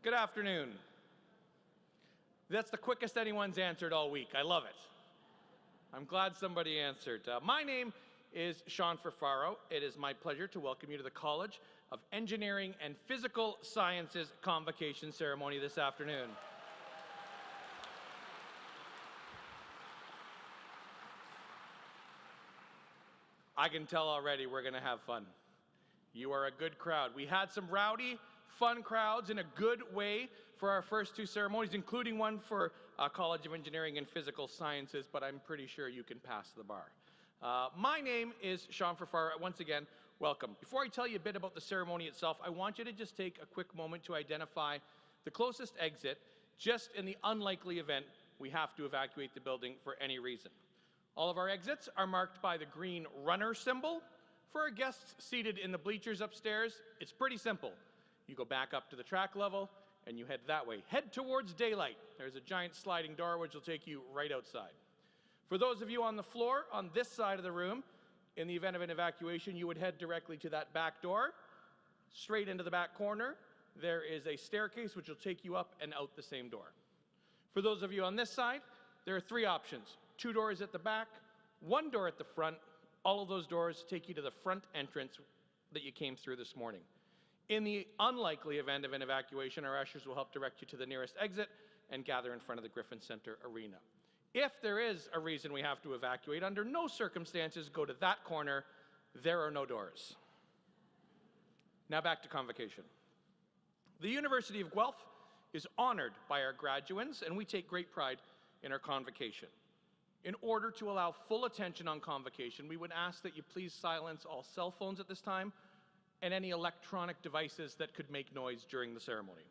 Good afternoon. That's the quickest anyone's answered all week. I love it. I'm glad somebody answered. My name is Sean Ferfaro. It is my pleasure to welcome you to the College of Engineering and Physical Sciences Convocation ceremony this afternoon. I can tell already we're going to have fun. You are a good crowd. We had some rowdy, fun crowds in a good way for our first two ceremonies, including one for College of Engineering and Physical Sciences, but I'm pretty sure you can pass the bar. My name is Sean Ferfaro. Once again, welcome. Before I tell you a bit about the ceremony itself, I want you to just take a quick moment to identify the closest exit, just in the unlikely event we have to evacuate the building for any reason. All of our exits are marked by the green runner symbol. For our guests seated in the bleachers upstairs, it's pretty simple. You go back up to the track level and you head that way. Head towards daylight. There's a giant sliding door which will take you right outside. For those of you on the floor on this side of the room, in the event of an evacuation, you would head directly to that back door, straight into the back corner. There is a staircase which will take you up and out the same door. For those of you on this side, there are three options. 2 doors at the back, 1 door at the front. All of those doors take you to the front entrance. that you came through this morning. In the unlikely event of an evacuation, our ushers will help direct you to the nearest exit and gather in front of the Griffin Centre Arena. If there is a reason we have to evacuate, under no circumstances go to that corner. There are no doors. Now back to Convocation. The University of Guelph is honored by our graduates, and we take great pride in our Convocation. In order to allow full attention on Convocation, we would ask that you please silence all cell phones at this time and any electronic devices that could make noise during the ceremony.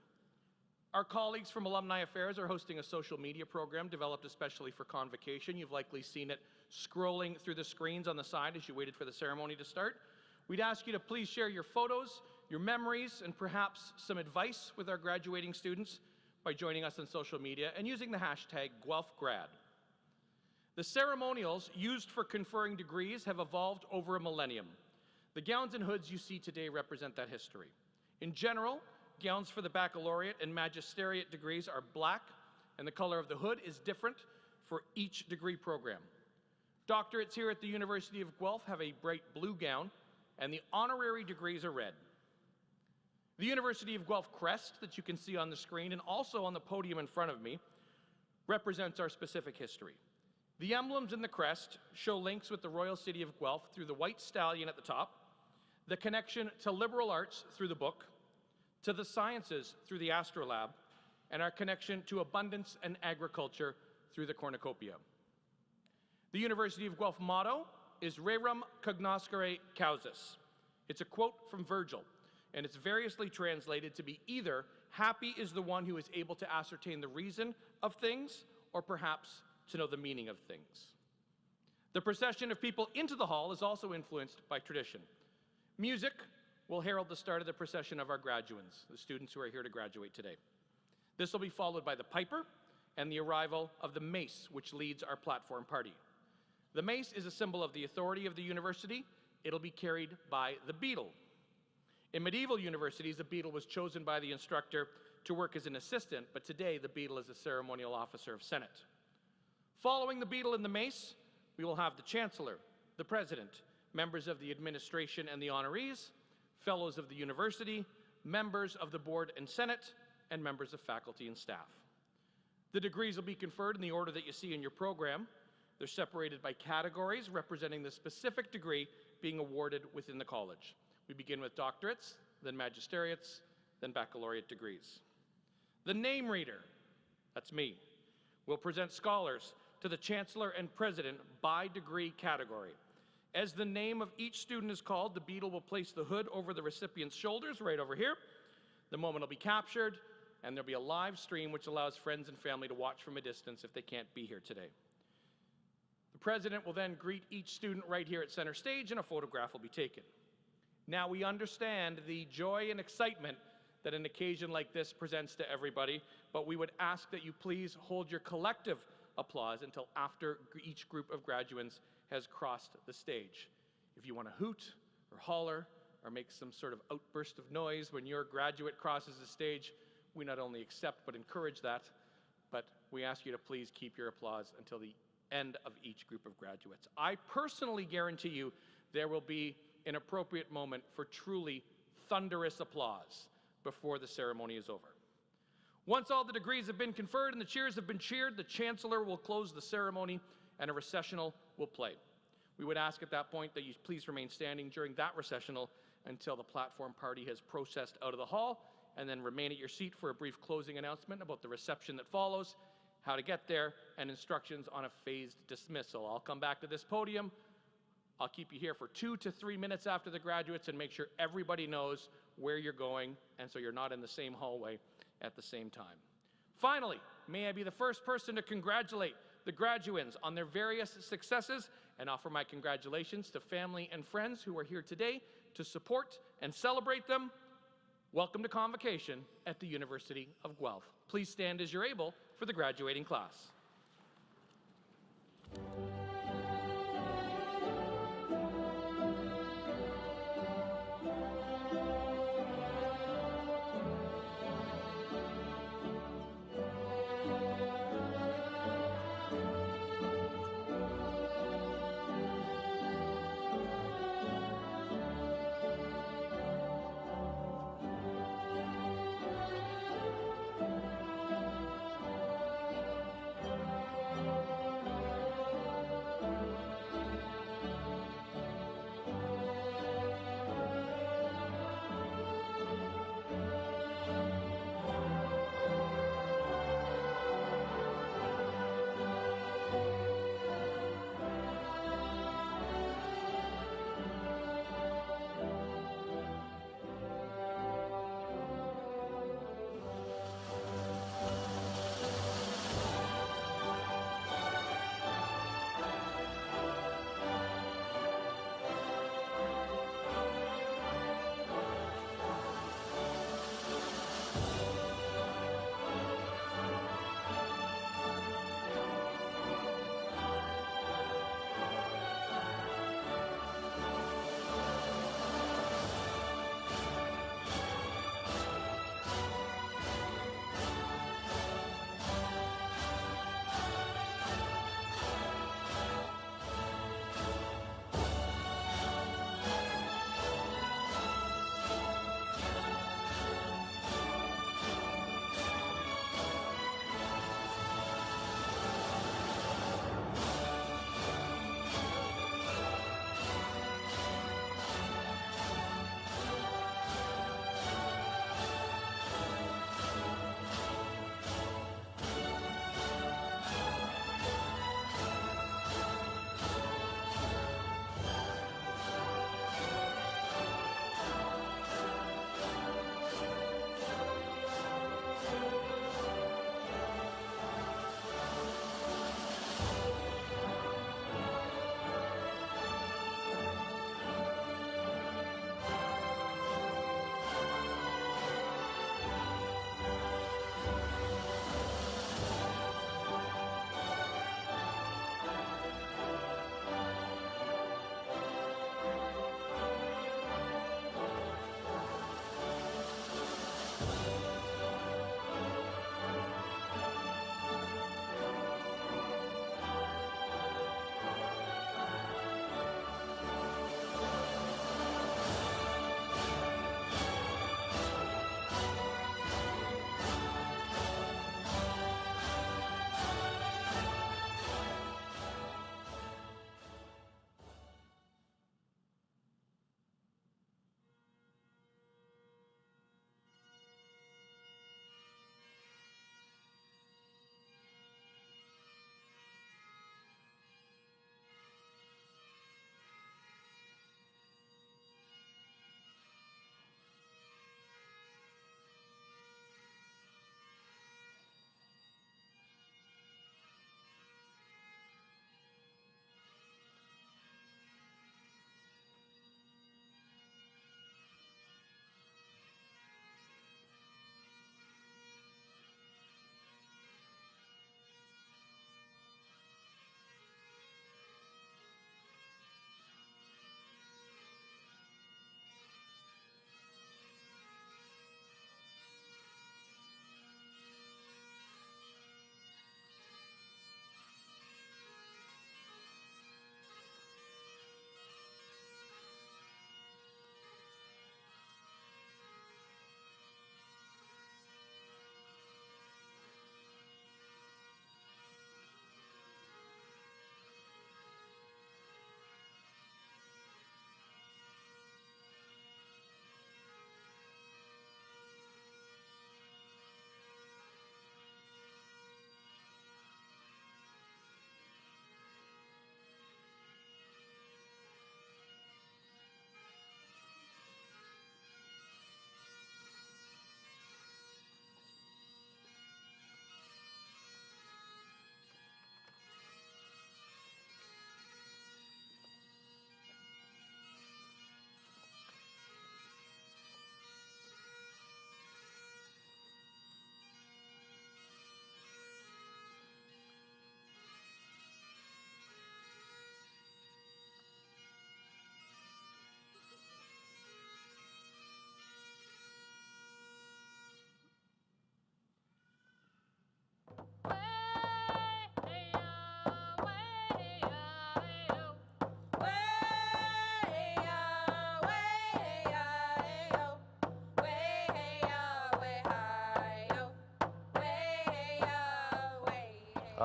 Our colleagues from Alumni Affairs are hosting a social media program developed especially for Convocation. You've likely seen it scrolling through the screens on the side as you waited for the ceremony to start. We'd ask you to please share your photos, your memories, and perhaps some advice with our graduating students by joining us on social media and using the hashtag #GuelphGrad. The ceremonials used for conferring degrees have evolved over a millennium. The gowns and hoods you see today represent that history. In general, gowns for the baccalaureate and magisteriate degrees are black, and the color of the hood is different for each degree program. Doctorates here at the University of Guelph have a bright blue gown, and the honorary degrees are red. The University of Guelph crest that you can see on the screen and also on the podium in front of me represents our specific history. The emblems in the crest show links with the Royal City of Guelph through the white stallion at the top, the connection to liberal arts through the book, to the sciences through the astrolabe, and our connection to abundance and agriculture through the cornucopia. The University of Guelph motto is Rerum cognoscere causis. It's a quote from Virgil, and it's variously translated to be either happy is the one who is able to ascertain the reason of things, or perhaps to know the meaning of things. The procession of people into the hall is also influenced by tradition. Music will herald the start of the procession of our graduands, the students who are here to graduate today. This will be followed by the piper and the arrival of the mace, which leads our platform party. The mace is a symbol of the authority of the university. It'll be carried by the beadle. In medieval universities, the beadle was chosen by the instructor to work as an assistant, but today the beadle is a ceremonial officer of Senate. Following the beadle and the mace, we will have the chancellor, the president, members of the administration and the honorees, fellows of the university, members of the board and senate, and members of faculty and staff. The degrees will be conferred in the order that you see in your program. They're separated by categories representing the specific degree being awarded within the college. We begin with doctorates, then magisteriates, then baccalaureate degrees. The name reader, that's me, will present scholars to the chancellor and president by degree category. As the name of each student is called, the beadle will place the hood over the recipient's shoulders right over here. The moment will be captured, and there'll be a live stream which allows friends and family to watch from a distance if they can't be here today. The president will then greet each student right here at center stage, and a photograph will be taken. Now, we understand the joy and excitement that an occasion like this presents to everybody, but we would ask that you please hold your collective applause until after each group of graduates has crossed the stage. If you want to hoot or holler or make some sort of outburst of noise when your graduate crosses the stage, we not only accept but encourage that, but we ask you to please keep your applause until the end of each group of graduates. I personally guarantee you there will be an appropriate moment for truly thunderous applause before the ceremony is over. Once all the degrees have been conferred and the cheers have been cheered, the chancellor will close the ceremony and a recessional will play. We would ask at that point that you please remain standing during that recessional until the platform party has processed out of the hall, and then remain at your seat for a brief closing announcement about the reception that follows, how to get there, and instructions on a phased dismissal. I'll come back to this podium. I'll keep you here for 2 to 3 minutes after the graduates and make sure everybody knows where you're going, and so you're not in the same hallway at the same time. Finally, may I be the first person to congratulate the graduands on their various successes and offer my congratulations to family and friends who are here today to support and celebrate them. Welcome to Convocation at the University of Guelph. Please stand as you're able for the graduating class.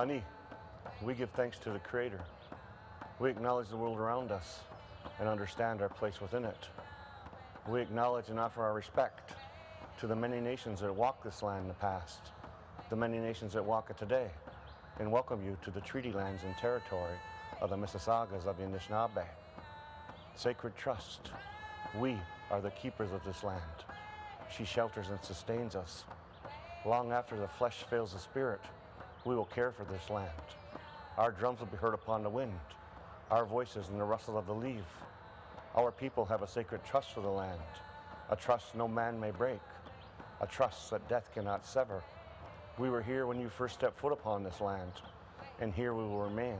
Ani, we give thanks to the Creator. We acknowledge the world around us and understand our place within it. We acknowledge and offer our respect to the many nations that walk this land in the past, the many nations that walk it today, and welcome you to the treaty lands and territory of the Mississaugas of the Anishinaabe. Sacred Trust, we are the keepers of this land. She shelters and sustains us. Long after the flesh fails the spirit, we will care for this land. Our drums will be heard upon the wind, our voices in the rustle of the leaf. Our people have a sacred trust for the land, a trust no man may break, a trust that death cannot sever. We were here when you first stepped foot upon this land, and here we will remain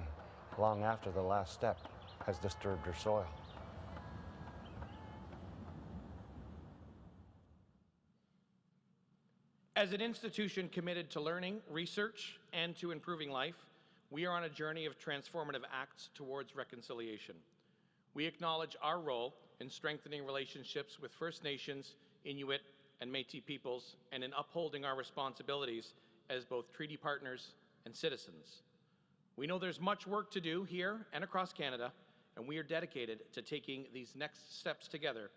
long after the last step has disturbed your soil. As an institution committed to learning, research, and to improving life, we are on a journey of transformative acts towards reconciliation. We acknowledge our role in strengthening relationships with First Nations, Inuit, and Métis peoples, and in upholding our responsibilities as both treaty partners and citizens. We know there's much work to do here and across Canada, and we are dedicated to taking these next steps together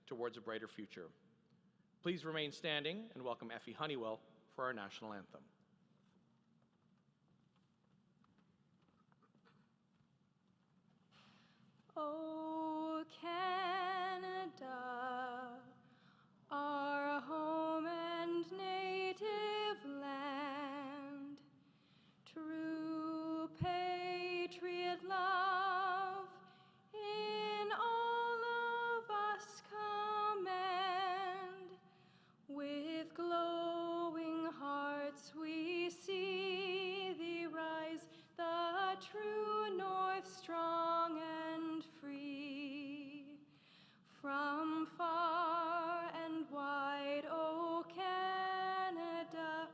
towards a brighter future. Please remain standing and welcome Effie Honeywell for our national anthem. Oh, Canada, our home and native land, true patriot love in all of us command. With glowing hearts we see thee rise, the true north strong and free. From far and wide, O Canada,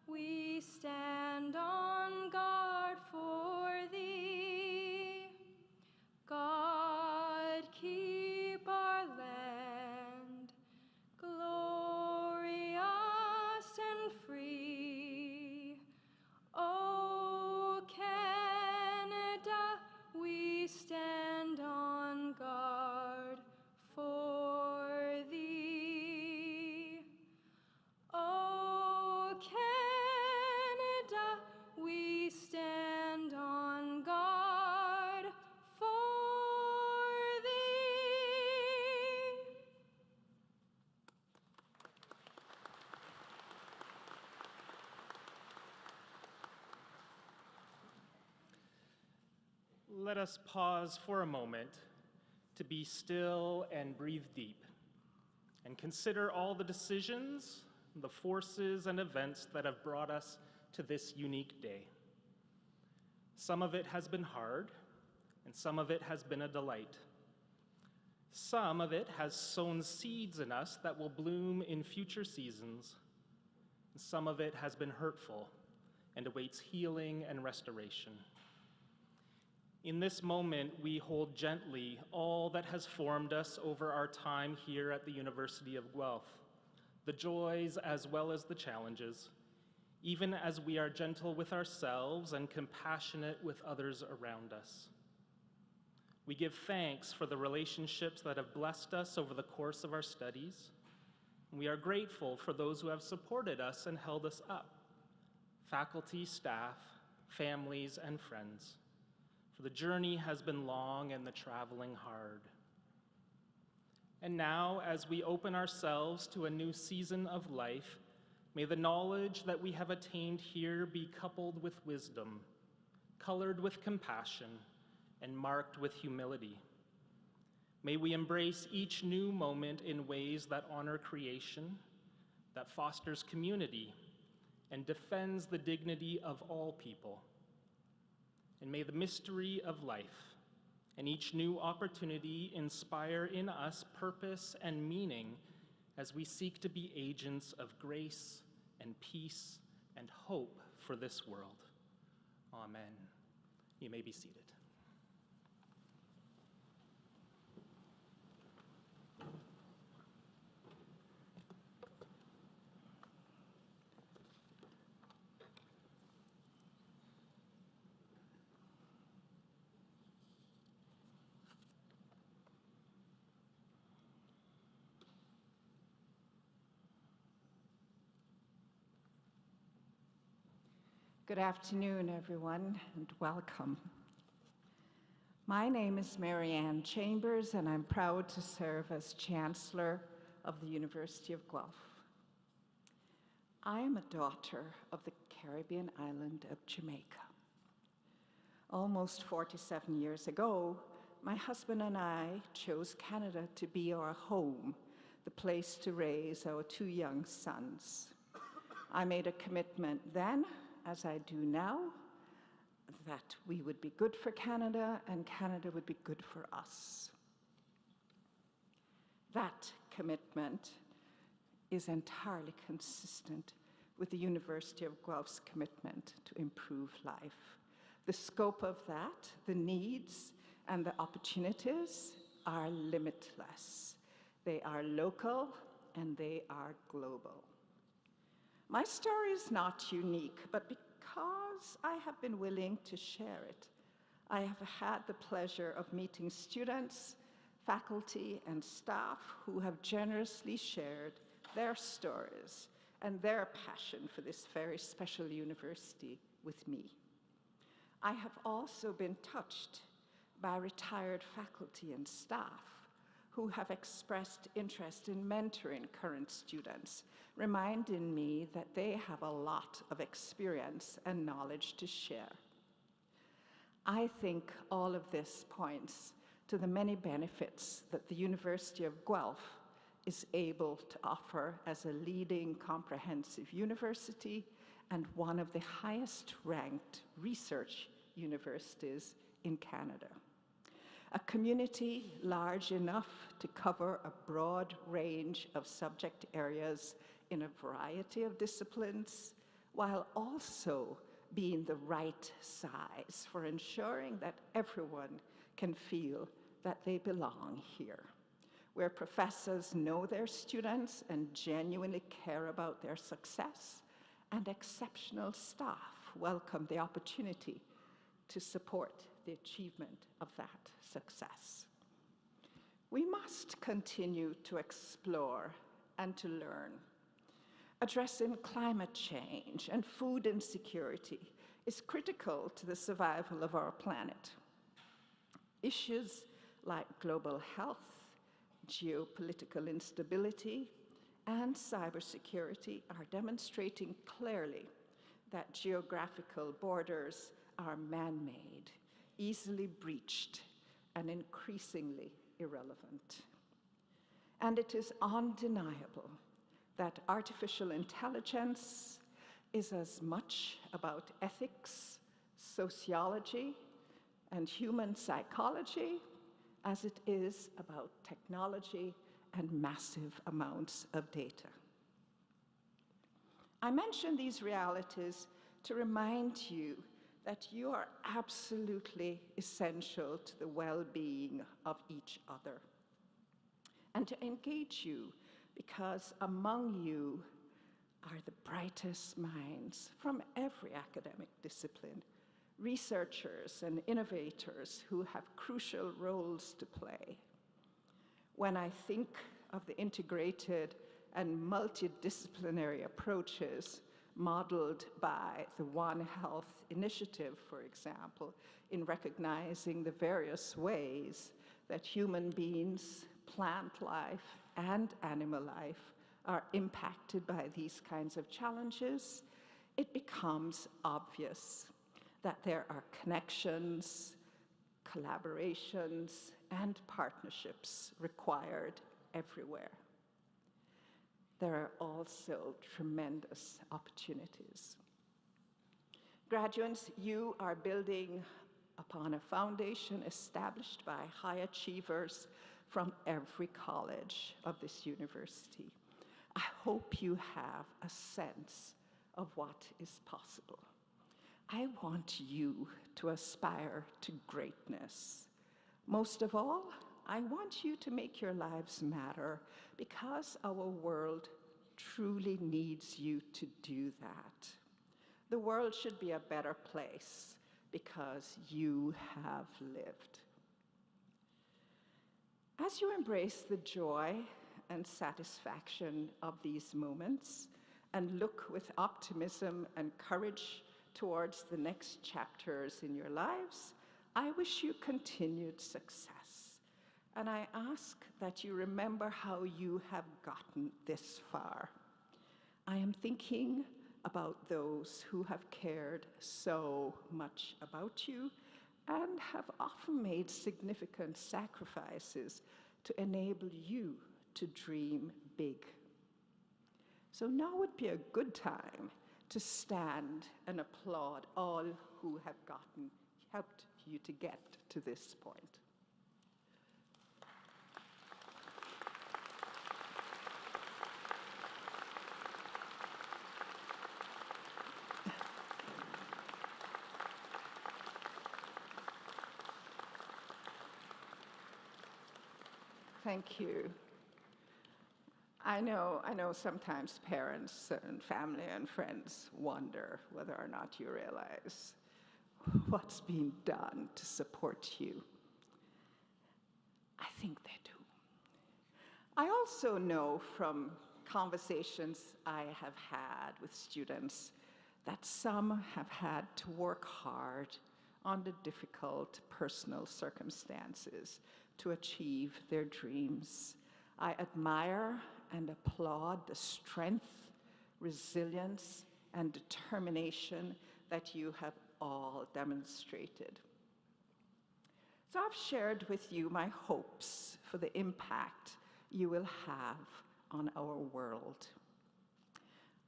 we stand on guard for thee. God keep our land glorious and free. O Canada, we stand on guard for thee. O Canada, we stand on guard for thee. Let us pause for a moment to be still and breathe deep and consider all the decisions, the forces, and events that have brought us to this unique day. Some of it has been hard, and some of it has been a delight. Some of it has sown seeds in us that will bloom in future seasons. Some of it has been hurtful and awaits healing and restoration. In this moment, we hold gently all that has formed us over our time here at the University of Guelph, the joys as well as the challenges, even as we are gentle with ourselves and compassionate with others around us. We give thanks for the relationships that have blessed us over the course of our studies. We are grateful for those who have supported us and held us up, faculty, staff, families, and friends. For the journey has been long and the traveling hard. And now, as we open ourselves to a new season of life, may the knowledge that we have attained here be coupled with wisdom, colored with compassion, and marked with humility. May we embrace each new moment in ways that honor creation, that fosters community, and defends the dignity of all people. And may the mystery of life and each new opportunity inspire in us purpose and meaning as we seek to be agents of grace and peace and hope for this world. Amen. You may be seated. Good afternoon, everyone, and welcome. My name is Mary Ann Chambers, and I'm proud to serve as Chancellor of the University of Guelph. I am a daughter of the Caribbean island of Jamaica. Almost 47 years ago, my husband and I chose Canada to be our home, the place to raise our 2 young sons. I made a commitment then, as I do now, that we would be good for Canada and Canada would be good for us. That commitment is entirely consistent with the University of Guelph's commitment to improve life. The scope of that, the needs, and the opportunities are limitless. They are local and they are global. My story is not unique, but because I have been willing to share it, I have had the pleasure of meeting students, faculty, and staff who have generously shared their stories and their passion for this very special university with me. I have also been touched by retired faculty and staff who have expressed interest in mentoring current students, reminding me that they have a lot of experience and knowledge to share. I think all of this points to the many benefits that the University of Guelph is able to offer as a leading comprehensive university and one of the highest ranked research universities in Canada. A community large enough to cover a broad range of subject areas in a variety of disciplines, while also being the right size for ensuring that everyone can feel that they belong here, where professors know their students and genuinely care about their success, and exceptional staff welcome the opportunity to support the achievement of that success. We must continue to explore and to learn. Addressing climate change and food insecurity is critical to the survival of our planet. Issues like global health, geopolitical instability, and cybersecurity are demonstrating clearly that geographical borders are man-made, easily breached, and increasingly irrelevant. And it is undeniable that artificial intelligence is as much about ethics, sociology, and human psychology as it is about technology and massive amounts of data. I mention these realities to remind you that you are absolutely essential to the well-being of each other, and to engage you because among you are the brightest minds from every academic discipline, researchers and innovators who have crucial roles to play. When I think of the integrated and multidisciplinary approaches modeled by the One Health initiative, for example, in recognizing the various ways that human beings, plant life, and animal life are impacted by these kinds of challenges, it becomes obvious that there are connections, collaborations, and partnerships required everywhere. There are also tremendous opportunities. Graduates, you are building upon a foundation established by high achievers from every college of this university. I hope you have a sense of what is possible. I want you to aspire to greatness. Most of all, I want you to make your lives matter because our world truly needs you to do that. The world should be a better place because you have lived. As you embrace the joy and satisfaction of these moments and look with optimism and courage towards the next chapters in your lives, I wish you continued success. And I ask that you remember how you have gotten this far. I am thinking about those who have cared so much about you and have often made significant sacrifices to enable you to dream big. So now would be a good time to stand and applaud all who have helped you to get to this point. Thank you. I know sometimes parents and family and friends wonder whether or not you realize what's being done to support you. I think they do. I also know from conversations I have had with students that some have had to work hard under difficult personal circumstances to achieve their dreams. I admire and applaud the strength, resilience, and determination that you have all demonstrated. So I've shared with you my hopes for the impact you will have on our world.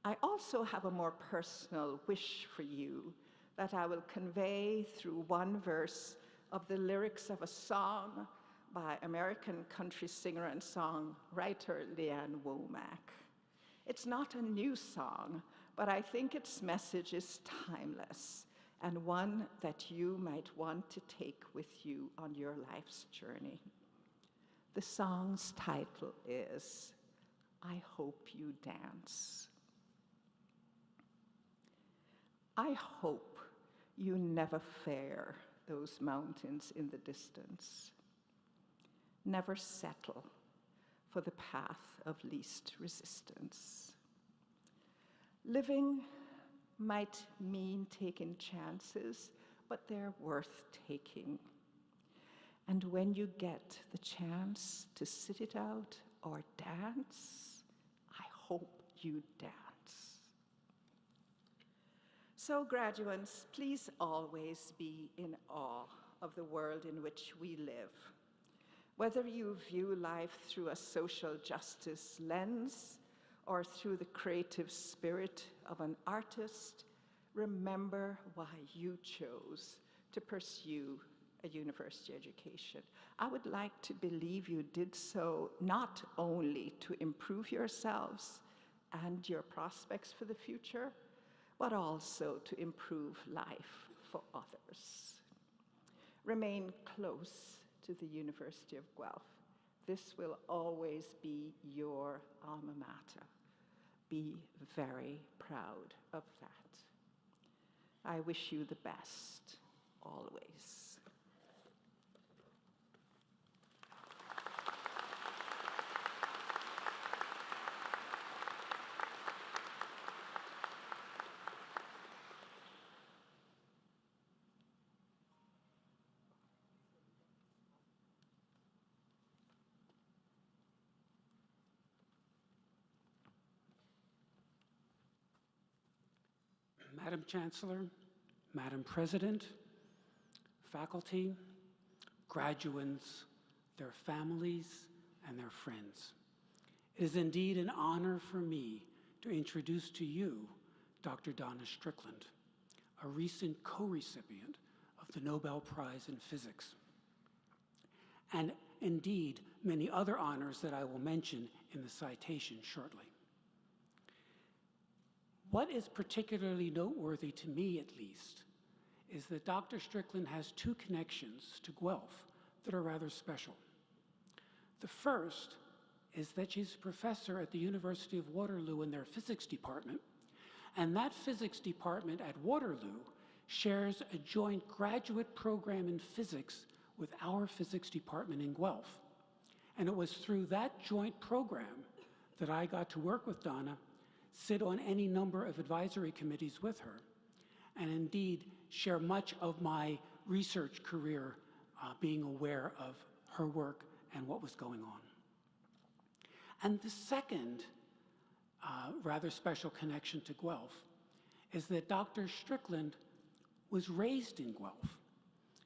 I also have a more personal wish for you that I will convey through one verse of the lyrics of a song by American country singer and songwriter Leanne Womack. It's not a new song, but I think its message is timeless and one that you might want to take with you on your life's journey. The song's title is I Hope You Dance. I hope you never fear those mountains in the distance. Never settle for the path of least resistance. Living might mean taking chances, but they're worth taking. And when you get the chance to sit it out or dance, I hope you dance. So graduates, please always be in awe of the world in which we live. Whether you view life through a social justice lens or through the creative spirit of an artist, remember why you chose to pursue a university education. I would like to believe you did so not only to improve yourselves and your prospects for the future, but also to improve life for others. Remain close to the University of Guelph. This will always be your alma mater. Be very proud of that. I wish you the best, always. Madam Chancellor, Madam President, faculty, graduates, their families, and their friends. It is indeed an honor for me to introduce to you Dr. Donna Strickland, a recent co-recipient of the Nobel Prize in Physics, and indeed many other honors that I will mention in the citation shortly. What is particularly noteworthy to me, at least, is that Dr. Strickland has two connections to Guelph that are rather special. The first is that she's a professor at the University of Waterloo in their physics department, and that physics department at Waterloo shares a joint graduate program in physics with our physics department in Guelph. And it was through that joint program that I got to work with Donna, sit on any number of advisory committees with her, and indeed share much of my research career being aware of her work and what was going on. And the second rather special connection to Guelph is that Dr. Strickland was raised in Guelph.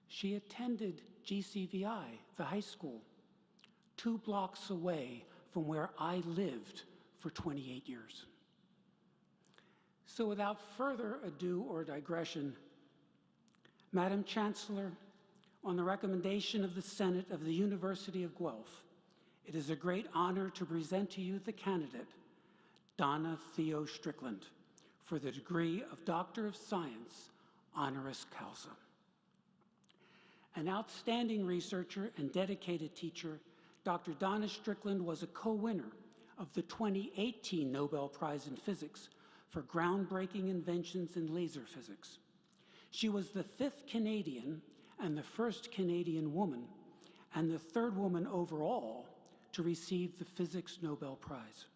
She attended GCVI, the high school, 2 blocks away from where I lived for 28 years. So without further ado or digression, Madam Chancellor, on the recommendation of the Senate of the University of Guelph, it is a great honor to present to you the candidate, Donna Theo Strickland, for the degree of Doctor of Science, honoris causa. An outstanding researcher and dedicated teacher, Dr. Donna Strickland was a co-winner of the 2018 Nobel Prize in Physics for groundbreaking inventions in laser physics. She was the 5th Canadian and the 1st Canadian woman and the 3rd woman overall to receive the Physics Nobel Prize.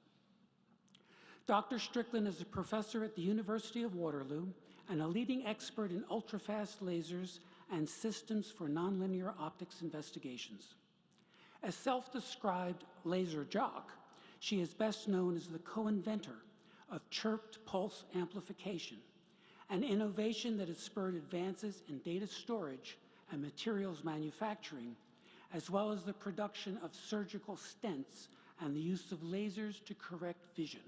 Dr. Strickland is a professor at the University of Waterloo and a leading expert in ultrafast lasers and systems for nonlinear optics investigations. A self-described laser jock, she is best known as the co-inventor of chirped pulse amplification, an innovation that has spurred advances in data storage and materials manufacturing, as well as the production of surgical stents and the use of lasers to correct vision.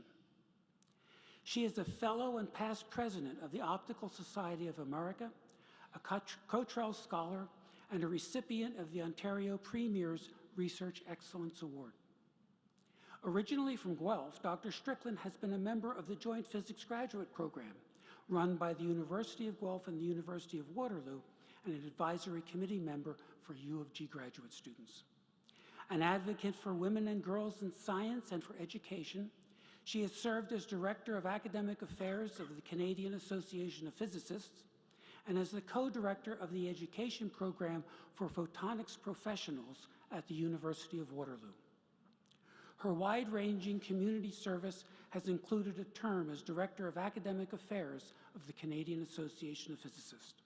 She is a fellow and past president of the Optical Society of America, a Cottrell Scholar, and a recipient of the Ontario Premier's Research Excellence Award. Originally from Guelph, Dr. Strickland has been a member of the Joint Physics Graduate Program, run by the University of Guelph and the University of Waterloo, and an advisory committee member for U of G graduate students. An advocate for women and girls in science and for education, she has served as Director of Academic Affairs of the Canadian Association of Physicists and as the co-director of the education program for photonics professionals at the University of Waterloo. Her wide-ranging community service has included a term as Director of Academic Affairs of the Canadian Association of Physicists.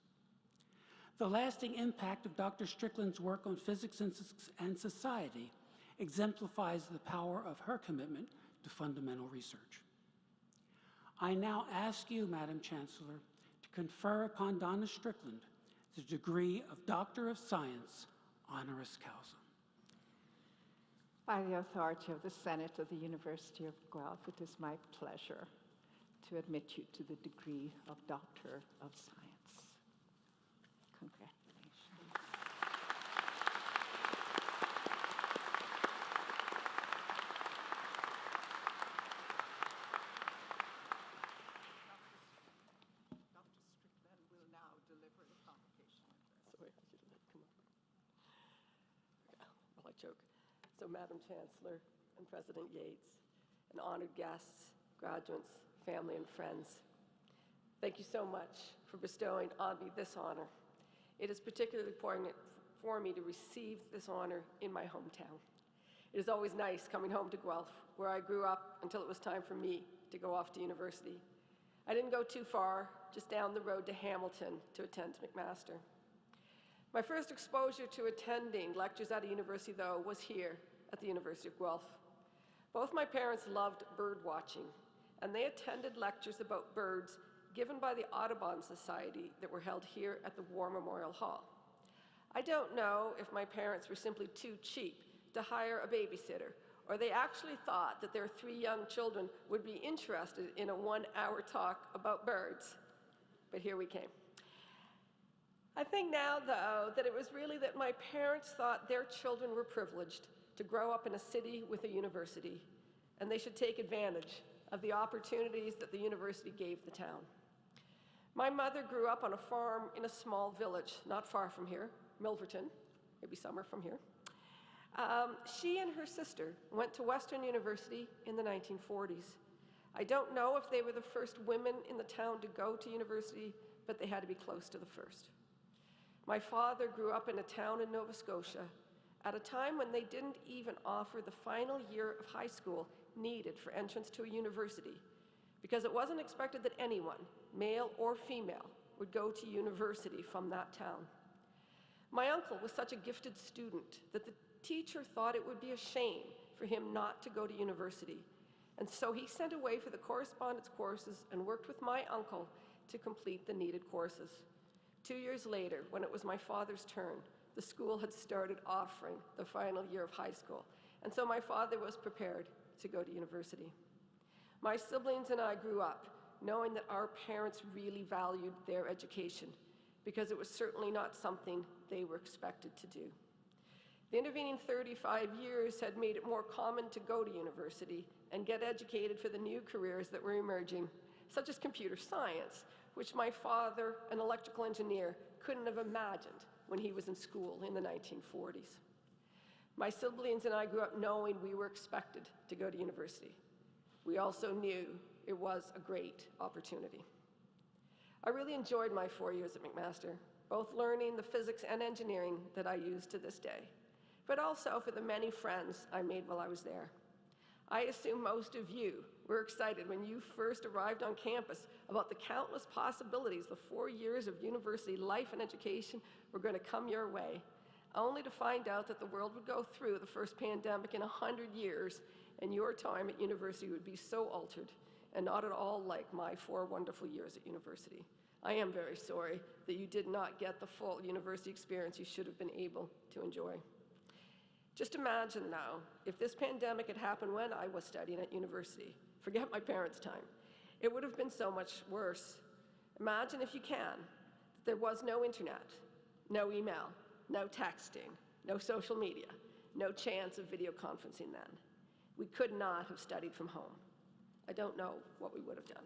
The lasting impact of Dr. Strickland's work on physics and society exemplifies the power of her commitment to fundamental research. I now ask you, Madam Chancellor, to confer upon Donna Strickland the degree of Doctor of Science, honoris causa. By the authority of the Senate of the University of Guelph, it is my pleasure to admit you to the degree of Doctor of Science. Congratulations. Dr. Strickland will now deliver the convocation address. Sorry, I should have come up. Well, I joke. So, Madam Chancellor and President Yates, and honored guests, graduates, family, and friends, thank you so much for bestowing on me this honor. It is particularly important for me to receive this honor in my hometown. It is always nice coming home to Guelph, where I grew up until it was time for me to go off to university. I didn't go too far, just down the road to Hamilton to attend McMaster. My first exposure to attending lectures at a university, though, was here at the University of Guelph. Both my parents loved bird watching, and they attended lectures about birds given by the Audubon Society that were held here at the War Memorial Hall. I don't know if my parents were simply too cheap to hire a babysitter, or they actually thought that their 3 young children would be interested in a 1-hour talk about birds. But here we came. I think now, though, that it was really that my parents thought their children were privileged to grow up in a city with a university, and they should take advantage of the opportunities that the university gave the town. My mother grew up on a farm in a small village not far from here, Milverton, maybe somewhere from here. She and her sister went to Western University in the 1940s. I don't know if they were the first women in the town to go to university, but they had to be close to the first. My father grew up in a town in Nova Scotia at a time when they didn't even offer the final year of high school needed for entrance to a university, because it wasn't expected that anyone, male or female, would go to university from that town. My uncle was such a gifted student that the teacher thought it would be a shame for him not to go to university. And so he sent away for the correspondence courses and worked with my uncle to complete the needed courses. 2 years later, when it was my father's turn, the school had started offering the final year of high school. And so my father was prepared to go to university. My siblings and I grew up knowing that our parents really valued their education, because it was certainly not something they were expected to do. The intervening 35 years had made it more common to go to university and get educated for the new careers that were emerging, such as computer science, which my father, an electrical engineer, couldn't have imagined when he was in school in the 1940s. My siblings and I grew up knowing we were expected to go to university. We also knew it was a great opportunity. I really enjoyed my 4 years at McMaster, both learning the physics and engineering that I use to this day, but also for the many friends I made while I was there. I assume most of you were excited when you first arrived on campus about the countless possibilities the 4 years of university life and education were going to come your way, only to find out that the world would go through the first pandemic in 100 years, and your time at university would be so altered and not at all like my 4 wonderful years at university. I am very sorry that you did not get the full university experience you should have been able to enjoy. Just imagine now, if this pandemic had happened when I was studying at university, forget my parents' time, it would have been so much worse. Imagine, if you can, that there was no internet, no email, no texting, no social media, no chance of video conferencing then. We could not have studied from home. I don't know what we would have done.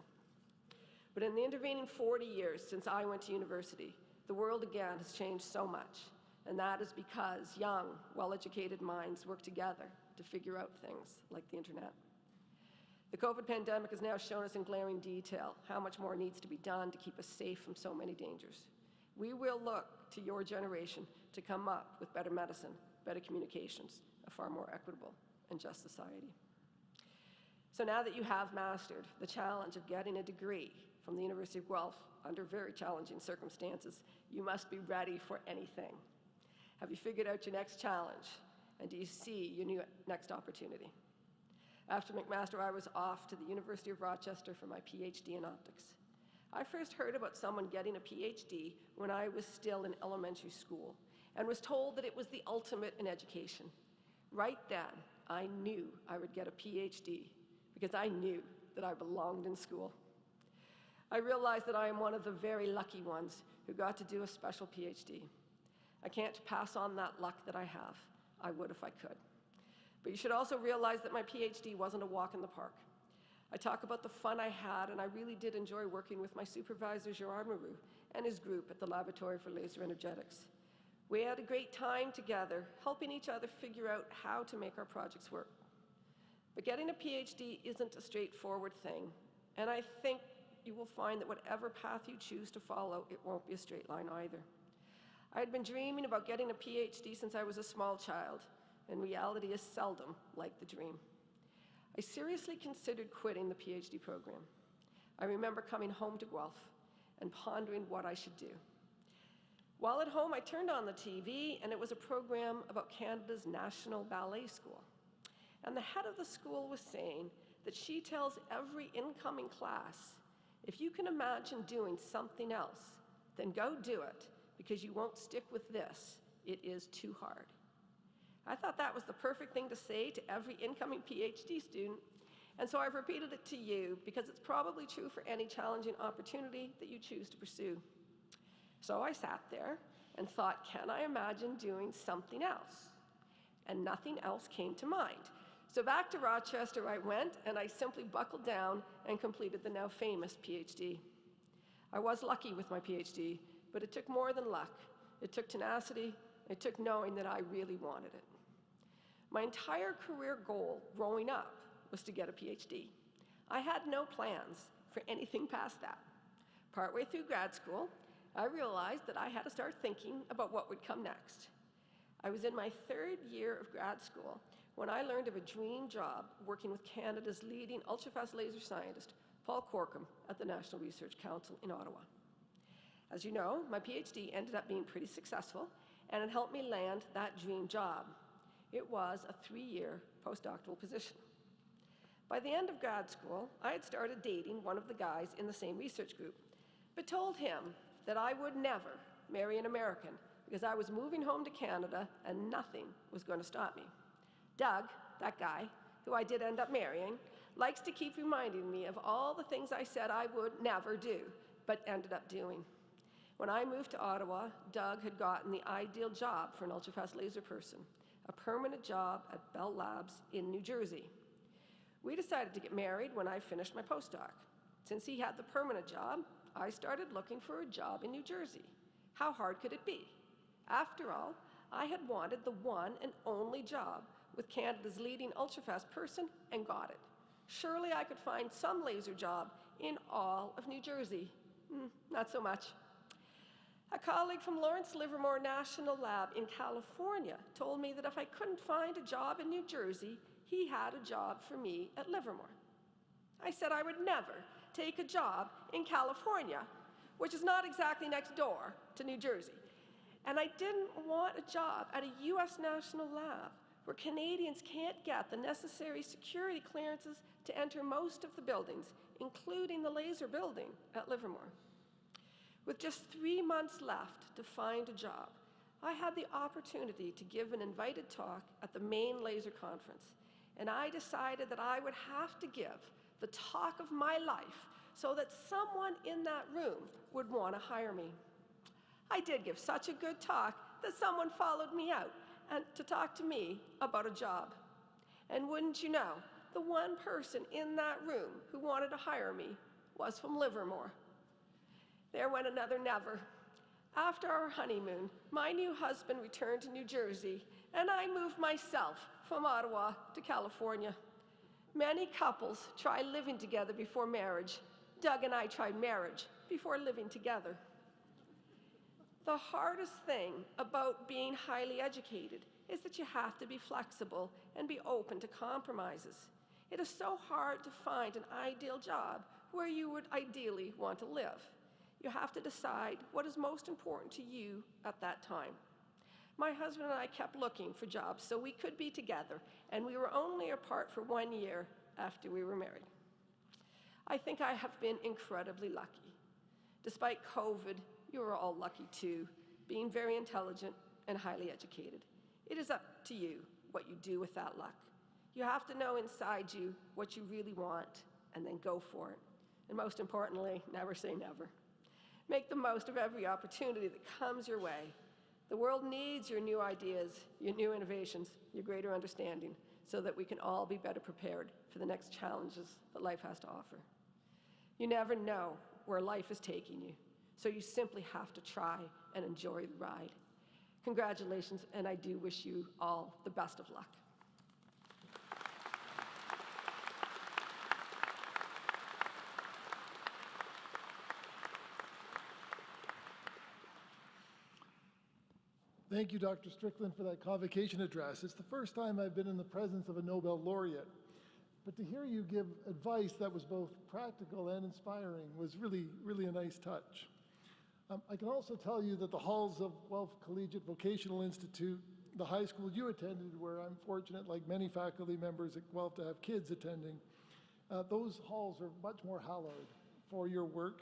But in the intervening 40 years since I went to university, the world again has changed so much. And that is because young, well-educated minds work together to figure out things like the internet. The COVID pandemic has now shown us in glaring detail how much more needs to be done to keep us safe from so many dangers. We will look to your generation to come up with better medicine, better communications, a far more equitable and just society. So now that you have mastered the challenge of getting a degree from the University of Guelph under very challenging circumstances, you must be ready for anything. Have you figured out your next challenge? And do you see your next opportunity? After McMaster, I was off to the University of Rochester for my PhD in optics. I first heard about someone getting a PhD when I was still in elementary school and was told that it was the ultimate in education. Right then, I knew I would get a PhD because I knew that I belonged in school. I realized that I am one of the very lucky ones who got to do a special PhD. I can't pass on that luck that I have. I would if I could. But you should also realize that my PhD wasn't a walk in the park. I talk about the fun I had, and I really did enjoy working with my supervisor, Gerard Maroux, and his group at the Laboratory for Laser Energetics. We had a great time together, helping each other figure out how to make our projects work. But getting a PhD isn't a straightforward thing, and I think you will find that whatever path you choose to follow, it won't be a straight line either. I had been dreaming about getting a PhD since I was a small child, and reality is seldom like the dream. I seriously considered quitting the PhD program. I remember coming home to Guelph and pondering what I should do. While at home, I turned on the TV, and it was a program about Canada's National Ballet School. And the head of the school was saying that she tells every incoming class, if you can imagine doing something else, then go do it, because you won't stick with this. It is too hard. I thought that was the perfect thing to say to every incoming PhD student, and so I've repeated it to you because it's probably true for any challenging opportunity that you choose to pursue. So I sat there and thought, can I imagine doing something else? And nothing else came to mind. So back to Rochester I went, and I simply buckled down and completed the now famous PhD. I was lucky with my PhD, but it took more than luck. It took tenacity. It took knowing that I really wanted it. My entire career goal growing up was to get a PhD. I had no plans for anything past that. Partway through grad school, I realized that I had to start thinking about what would come next. I was in my 3rd year of grad school when I learned of a dream job working with Canada's leading ultrafast laser scientist, Paul Corkum, at the National Research Council in Ottawa. As you know, my PhD ended up being pretty successful, and it helped me land that dream job. It was a 3-year postdoctoral position. By the end of grad school, I had started dating one of the guys in the same research group, but told him that I would never marry an American because I was moving home to Canada and nothing was going to stop me. Doug, that guy, who I did end up marrying, likes to keep reminding me of all the things I said I would never do, but ended up doing. When I moved to Ottawa, Doug had gotten the ideal job for an ultrafast laser person, a permanent job at Bell Labs in New Jersey. We decided to get married when I finished my postdoc. Since he had the permanent job, I started looking for a job in New Jersey. How hard could it be? After all, I had wanted the one and only job with Canada's leading ultrafast person and got it. Surely I could find some laser job in all of New Jersey. Not so much. A colleague from Lawrence Livermore National Lab in California told me that if I couldn't find a job in New Jersey, he had a job for me at Livermore. I said I would never take a job in California, which is not exactly next door to New Jersey. And I didn't want a job at a US national lab where Canadians can't get the necessary security clearances to enter most of the buildings, including the laser building at Livermore. With just 3 months left to find a job, I had the opportunity to give an invited talk at the main laser conference, and I decided that I would have to give the talk of my life so that someone in that room would want to hire me. I did give such a good talk that someone followed me out and to talk to me about a job. And wouldn't you know, the one person in that room who wanted to hire me was from Livermore. There went another never. After our honeymoon, my new husband returned to New Jersey, and I moved myself from Ottawa to California. Many couples try living together before marriage. Doug and I tried marriage before living together. The hardest thing about being highly educated is that you have to be flexible and be open to compromises. It is so hard to find an ideal job where you would ideally want to live. You have to decide what is most important to you at that time. My husband and I kept looking for jobs so we could be together, and we were only apart for 1 year after we were married. I think I have been incredibly lucky. Despite COVID, you are all lucky too, being very intelligent and highly educated. It is up to you what you do with that luck. You have to know inside you what you really want and then go for it. And most importantly, never say never. Make the most of every opportunity that comes your way. The world needs your new ideas, your new innovations, your greater understanding, so that we can all be better prepared for the next challenges that life has to offer. You never know where life is taking you, so you simply have to try and enjoy the ride. Congratulations, and I do wish you all the best of luck. Thank you, Dr. Strickland, for that convocation address. It's the first time I've been in the presence of a Nobel laureate. But to hear you give advice that was both practical and inspiring was really, really a nice touch. I can also tell you that the halls of Guelph Collegiate Vocational Institute, the high school you attended, where I'm fortunate, like many faculty members at Guelph, to have kids attending, those halls are much more hallowed for your work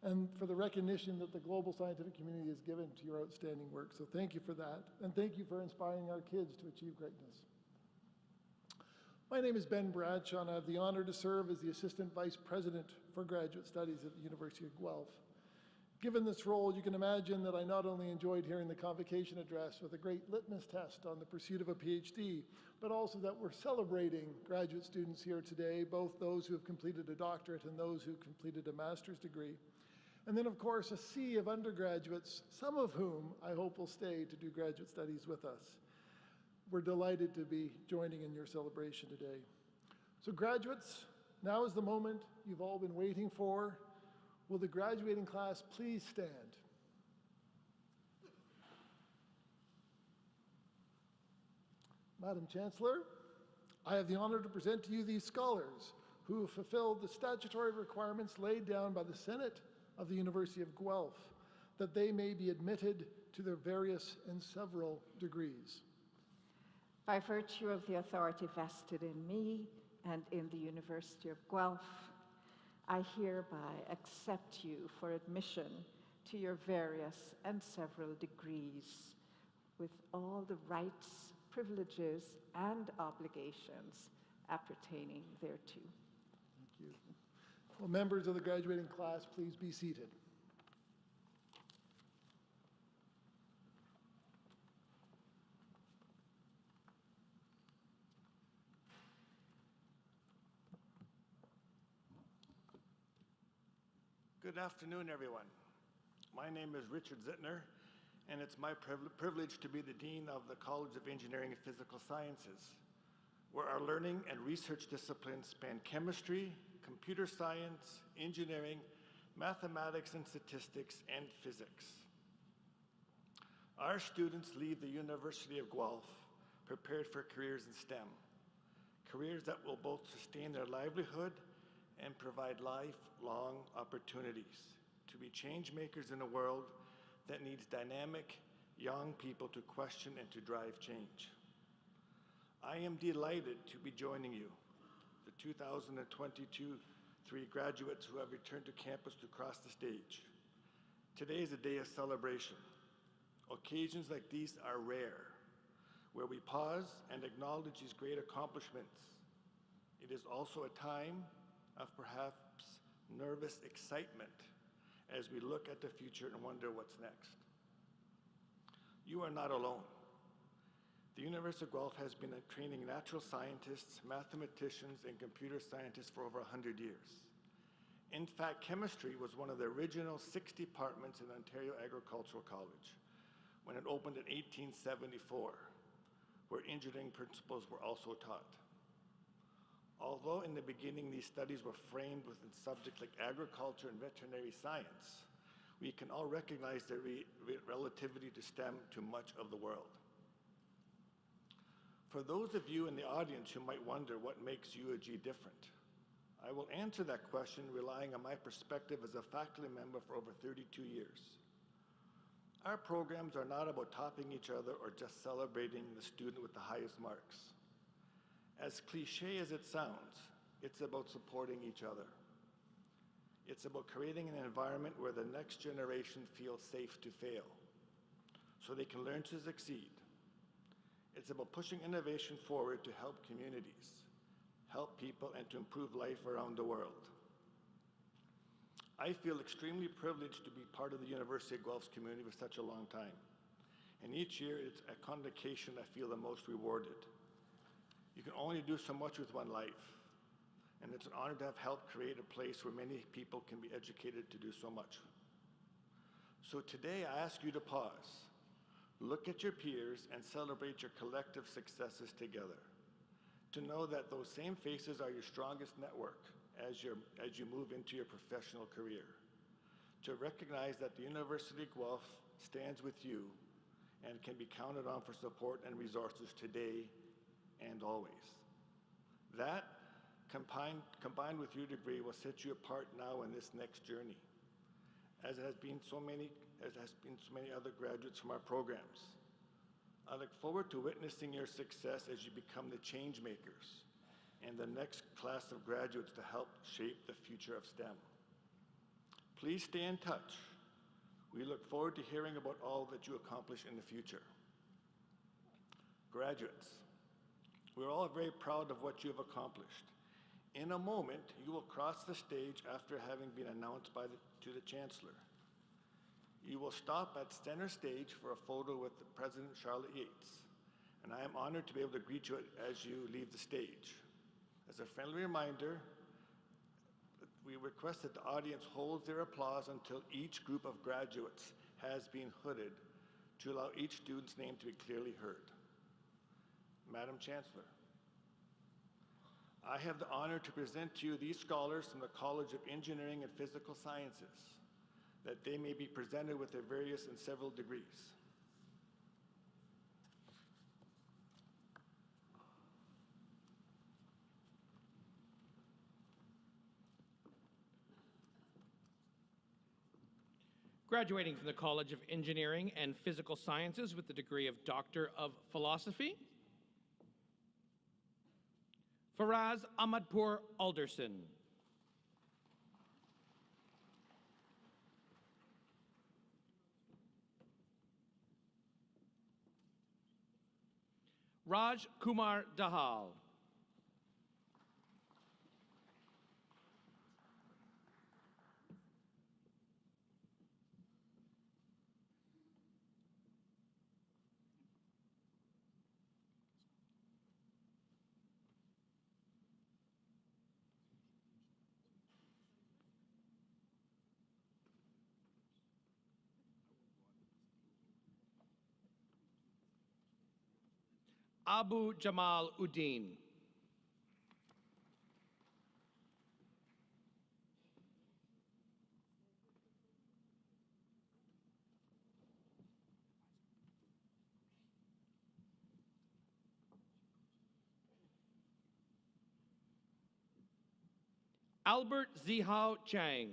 and for the recognition that the global scientific community has given to your outstanding work. So thank you for that, and thank you for inspiring our kids to achieve greatness. My name is Ben Bradshaw, and I have the honor to serve as the Assistant Vice President for Graduate Studies at the University of Guelph. Given this role, you can imagine that I not only enjoyed hearing the convocation address with a great litmus test on the pursuit of a PhD, but also that we're celebrating graduate students here today, both those who have completed a doctorate and those who have completed a master's degree. And then, of course, a sea of undergraduates, some of whom I hope will stay to do graduate studies with us. We're delighted to be joining in your celebration today. So graduates, now is the moment you've all been waiting for. Will the graduating class please stand? Madam Chancellor, I have the honor to present to you these scholars who have fulfilled the statutory requirements laid down by the Senate of the University of Guelph. that they may be admitted to their various and several degrees. By virtue of the authority vested in me and in the University of Guelph, I hereby accept you for admission to your various and several degrees with all the rights, privileges, and obligations appertaining thereto. Thank you. Well, members of the graduating class, please be seated. Good afternoon, everyone. My name is Richard Zittner, and it's my privilege to be the Dean of the College of Engineering and Physical Sciences, where our learning and research disciplines span chemistry, computer science, engineering, mathematics and statistics, and physics. Our students leave the University of Guelph prepared for careers in STEM, careers that will both sustain their livelihood and provide lifelong opportunities to be change makers in a world that needs dynamic, young people to question and to drive change. I am delighted to be joining you, the 2022-3 graduates who have returned to campus to cross the stage. Today is a day of celebration. Occasions like these are rare, where we pause and acknowledge these great accomplishments. It is also a time of perhaps nervous excitement as we look at the future and wonder what's next. You are not alone. The University of Guelph has been training natural scientists, mathematicians, and computer scientists for over 100 years. In fact, chemistry was one of the original 6 departments in Ontario Agricultural College when it opened in 1874, where engineering principles were also taught. Although in the beginning these studies were framed within subjects like agriculture and veterinary science, we can all recognize their relativity to STEM to much of the world. For those of you in the audience who might wonder what makes UOG different, I will answer that question relying on my perspective as a faculty member for over 32 years. Our programs are not about topping each other or just celebrating the student with the highest marks. As cliche as it sounds, it's about supporting each other. It's about creating an environment where the next generation feels safe to fail, so they can learn to succeed. It's about pushing innovation forward to help communities, help people, and to improve life around the world. I feel extremely privileged to be part of the University of Guelph's community for such a long time. And each year, it's at Convocation I feel the most rewarded. You can only do so much with one life, and it's an honor to have helped create a place where many people can be educated to do so much. So today I ask you to pause, look at your peers, and celebrate your collective successes together. To know that those same faces are your strongest network as you move into your professional career. To recognize that the University of Guelph stands with you and can be counted on for support and resources today and always. That, combined with your degree, will set you apart now in this next journey, as has been so many other graduates from our programs. I look forward to witnessing your success as you become the change makers and the next class of graduates to help shape the future of STEM. Please stay in touch. We look forward to hearing about all that you accomplish in the future. Graduates, we're all very proud of what you have accomplished. In a moment, you will cross the stage after having been announced to the Chancellor. You will stop at center stage for a photo with President Charlotte Yates, and I am honored to be able to greet you as you leave the stage. As a friendly reminder, we request that the audience holds their applause until each group of graduates has been hooded to allow each student's name to be clearly heard. Madam Chancellor, I have the honor to present to you these scholars from the College of Engineering and Physical Sciences, that they may be presented with their various and several degrees. Graduating from the College of Engineering and Physical Sciences with the degree of Doctor of Philosophy, Faraz Ahmadpour Alderson. Raj Kumar Dahal. Abu Jamal Uddin. Albert Zihao Chang.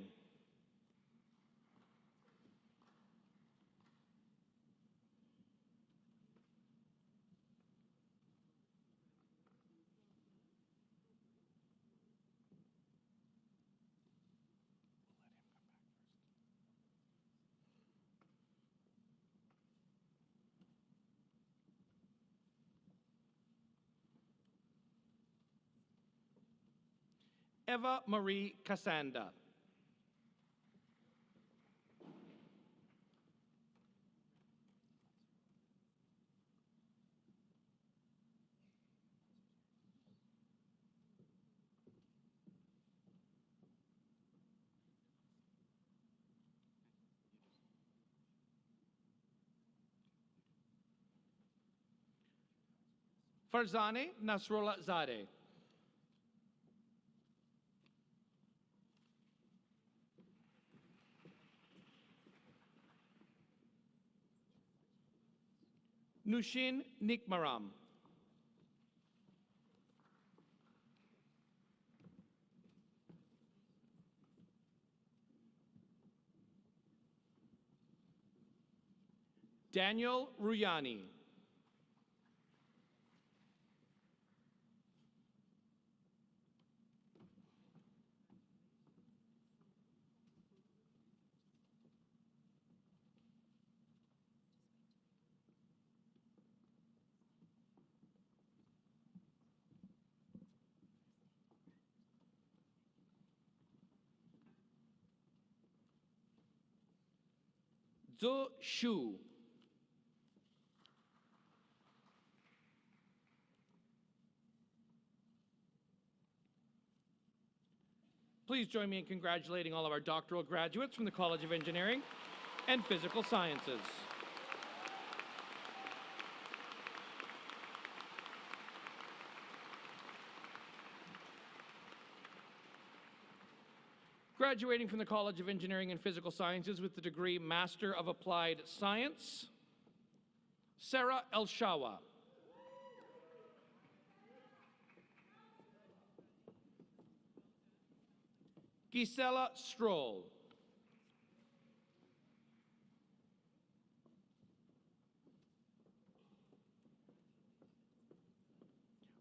Eva Marie Casanda. Farzane Nasrullah Zadeh. Nushin Nikmaram. Daniel Ruyani. Zhu Shu. Please join me in congratulating all of our doctoral graduates from the College of Engineering and Physical Sciences. Graduating from the College of Engineering and Physical Sciences with the degree Master of Applied Science, Sarah Elshawa. Gisela Stroll.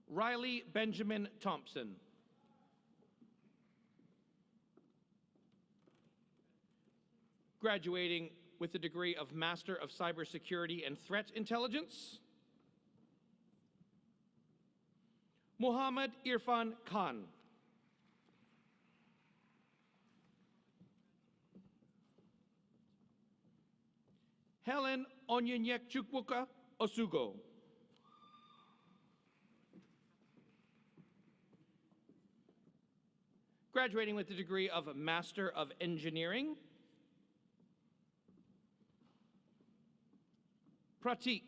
Riley Benjamin Thompson. Graduating with the degree of Master of Cybersecurity and Threat Intelligence, Muhammad Irfan Khan. Helen Onyenyekchukwu Osugo. Graduating with the degree of Master of Engineering, Pratik.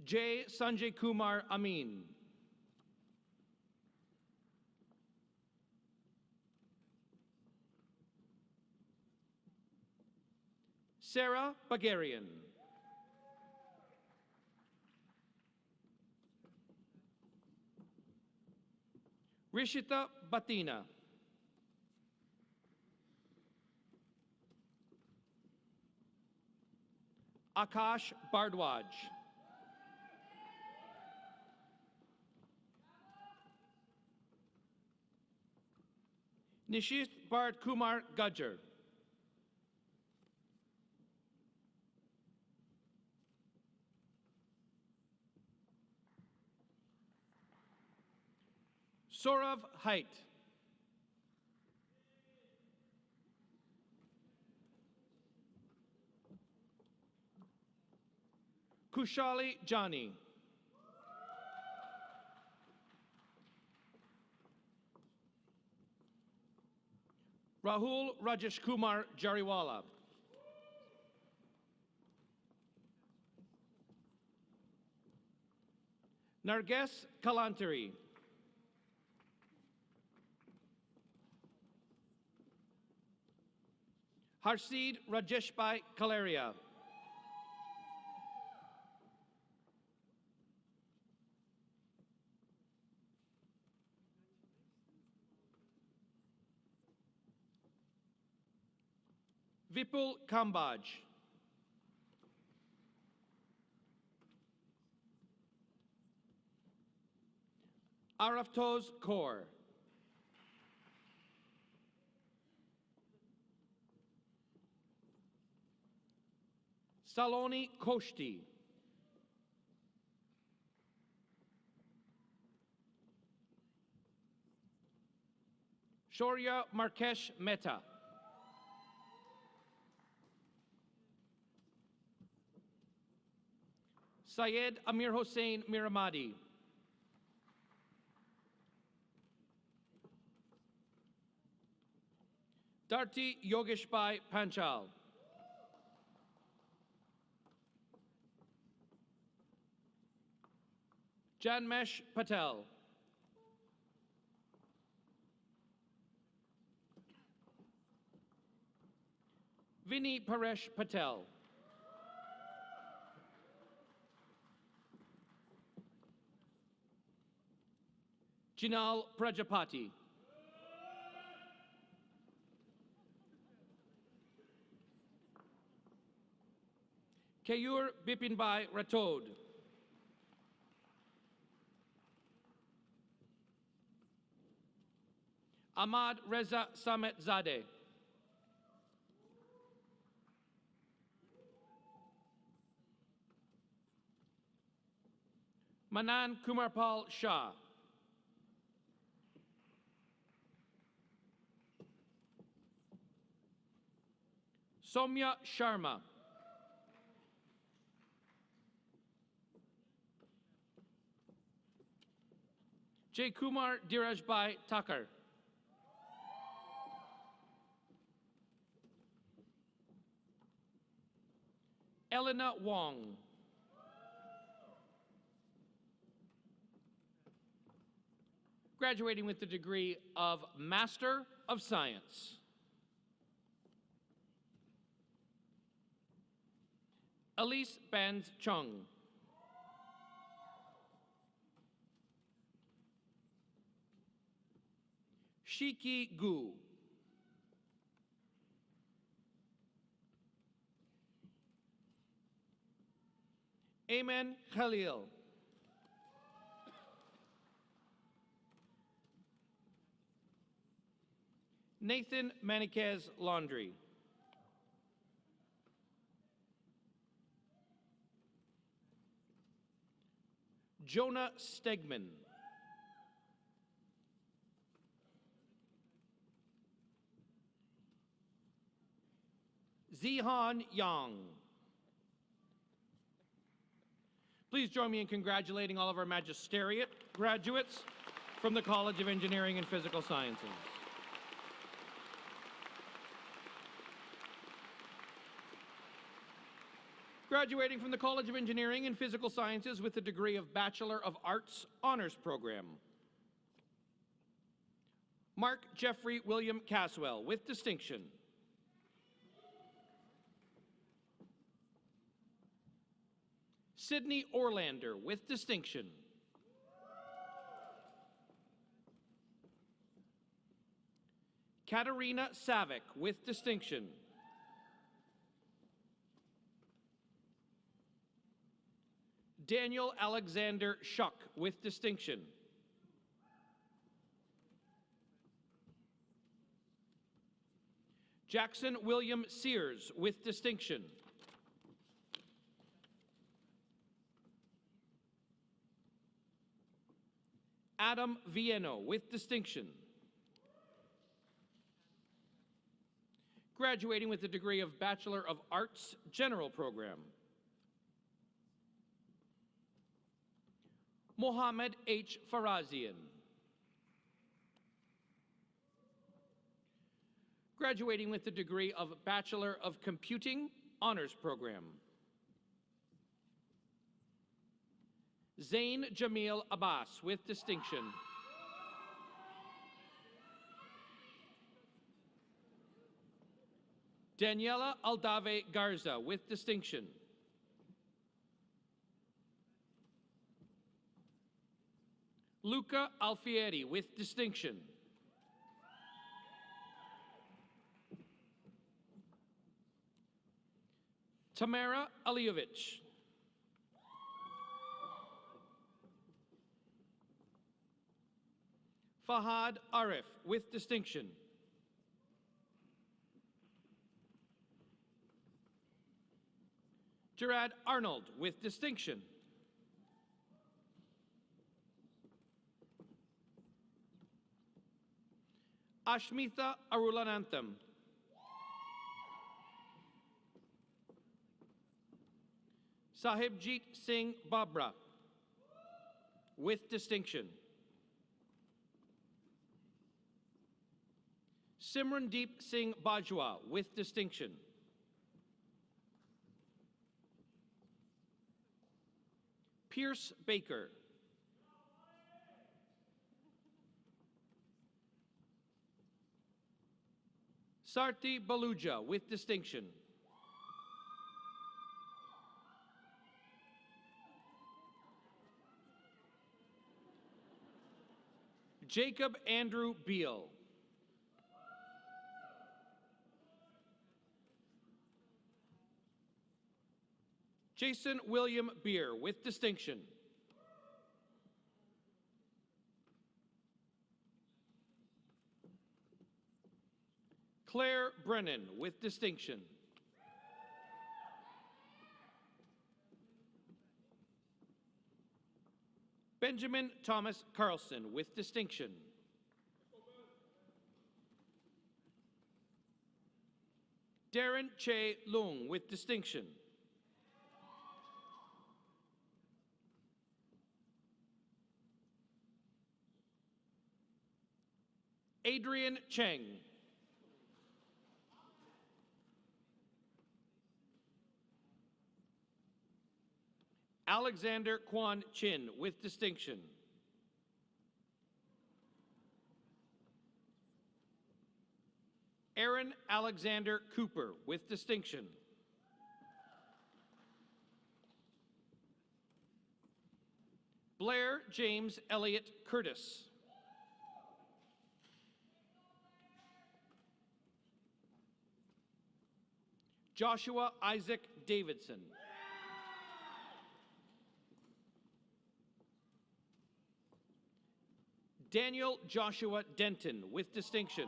J. Sanjay Kumar Amin. Sarah Bagarian. Rishita Batina. Akash Bardwaj. Nishith Bard Kumar Gujjar. Saurav Haidt. Kushali Jani. Rahul Rajesh Kumar Jariwala. Narges Kalantari. Harseed Rajeshbhai Kalaria. Vipul Kambaj. Araftoz Kaur. Saloni Koshti. Shaurya Markesh Mehta. Syed Amir Hossein Miramadi. Darti Yogeshbhai Panchal. Janmesh Patel. Vinny Paresh Patel. Jinal Prajapati. Keyur Bipinbhai Rathod. Ahmad Reza Samet Zadeh. Manan Kumarpal Shah. Soumya Sharma. J. Kumar Dirajbhai Thakur. Elena Wong. Graduating with the degree of Master of Science. Elise Banz Chung. Shiki Gu. Ayman Khalil. Nathan Maniquez Laundry. Jonah Stegman. Zihan Yang. Please join me in congratulating all of our magisteriate graduates from the College of Engineering and Physical Sciences. Graduating from the College of Engineering and Physical Sciences with the degree of Bachelor of Arts Honors Program. Mark Jeffrey William Caswell with distinction. Sydney Orlander with distinction. Katerina Savick with distinction. Daniel Alexander Shuck with distinction. Jackson William Sears with distinction. Adam Vieno with distinction. Graduating with the degree of Bachelor of Arts, General Program. Mohammed H. Farazian. Graduating with the degree of Bachelor of Computing, Honors Program. Zain Jamil Abbas with distinction. Daniela Aldave Garza with distinction. Luca Alfieri with distinction. Tamara Alievich. Fahad Arif with distinction. Gerard Arnold with distinction. Ashmitha Arulanantham. Sahibjit Singh Babra with distinction. Simrandeep Singh Bajwa with distinction. Pierce Baker. Sarti Baluja with distinction. Jacob Andrew Beal. Jason William Beer with distinction. Claire Brennan with distinction. Benjamin Thomas Carlson with distinction. Darren Che Lung with distinction. Adrian Cheng. Alexander Kwan Chin with distinction. Aaron Alexander Cooper with distinction. Blair James Elliott Curtis. Joshua Isaac Davidson. Daniel Joshua Denton with distinction.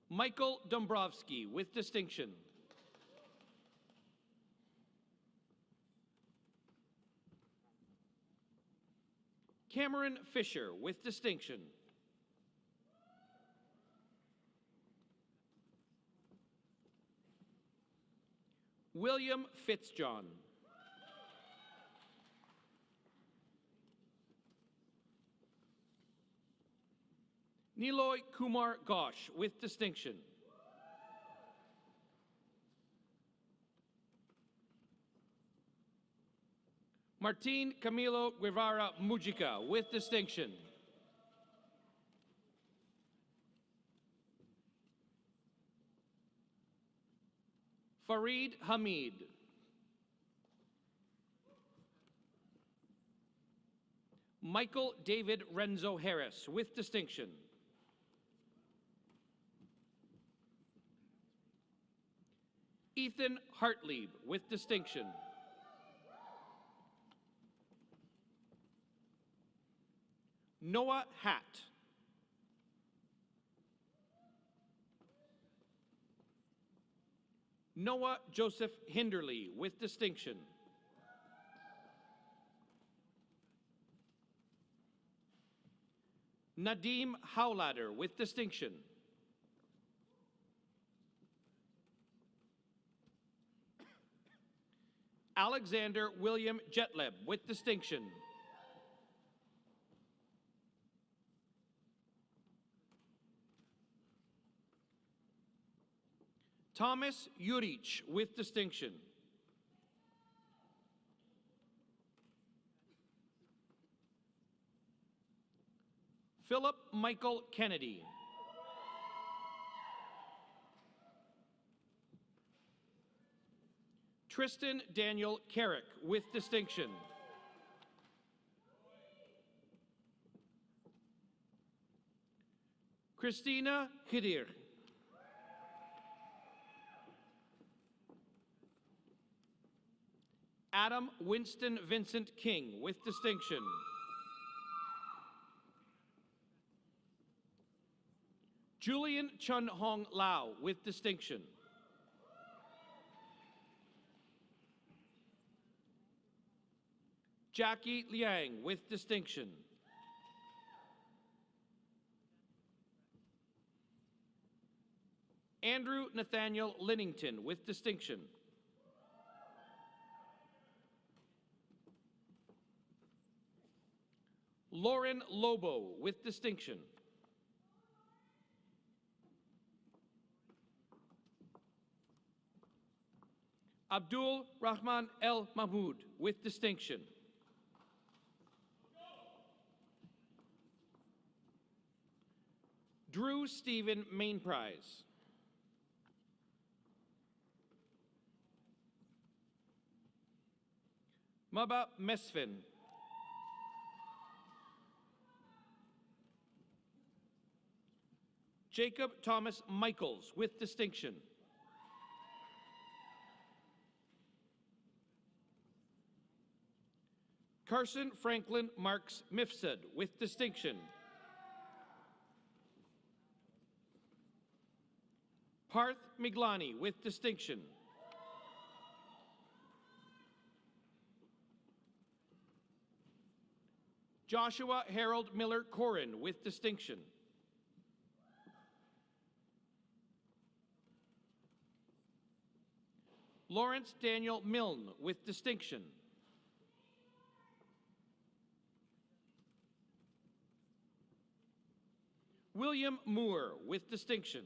Michael Dombrowski with distinction. Cameron Fisher with distinction. William Fitzjohn. Niloy Kumar Ghosh with distinction. Martin Camilo Guevara Mujica with distinction. Fareed Hamid. Michael David Renzo Harris with distinction. Ethan Hartlieb with distinction. Noah Hatt. Noah Joseph Hinderly with distinction. Nadim Howlader with distinction. Alexander William Jetleb with distinction. Thomas Jurich with distinction. Philip Michael Kennedy. Tristan Daniel Carrick with distinction. Christina Khidir. Adam Winston Vincent King with distinction. Julian Chun Hong Lau with distinction. Jackie Liang with distinction. Andrew Nathaniel Linnington with distinction. Lauren Lobo with distinction. Abdul Rahman El Mahmoud with distinction. Drew Stephen Main Prize. Maba Mesfin. Jacob Thomas Michaels with distinction. Carson Franklin Marks Mifsud with distinction. Parth Miglani with distinction. Joshua Harold Miller Corin with distinction. Lawrence Daniel Milne with distinction. William Moore with distinction.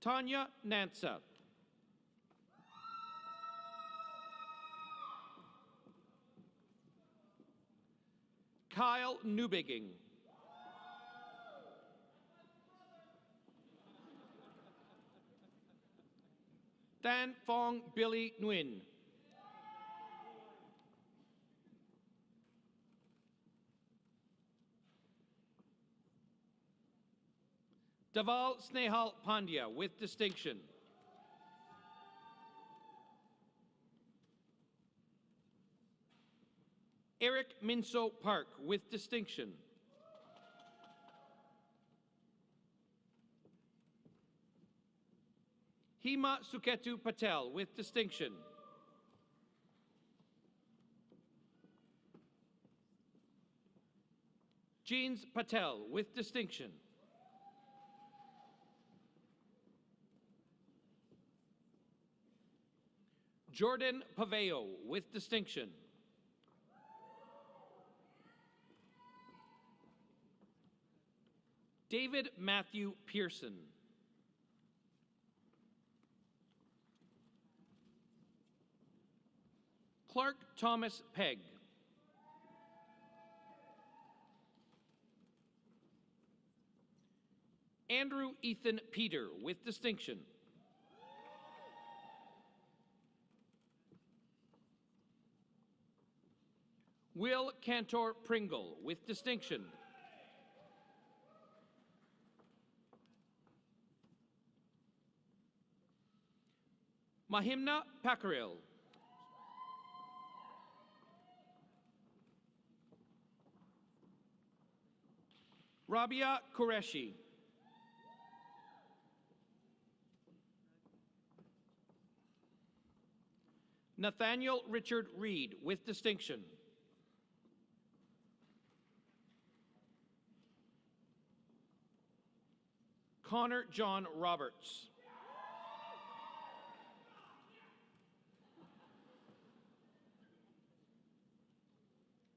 Tanya Nansa. Kyle Newbigging. Dan Fong Billy Nguyen. Daval Snehal Pandya with distinction. Eric Minso Park with distinction. Hima Suketu Patel with distinction. Jeans Patel with distinction. Jordan Paveo with distinction. David Matthew Pearson. Clark Thomas Pegg. Andrew Ethan Peter with distinction. Will Cantor Pringle, with distinction. Mahimna Pakaril. Rabia Qureshi. Nathaniel Richard Reed, with distinction. Connor John Roberts.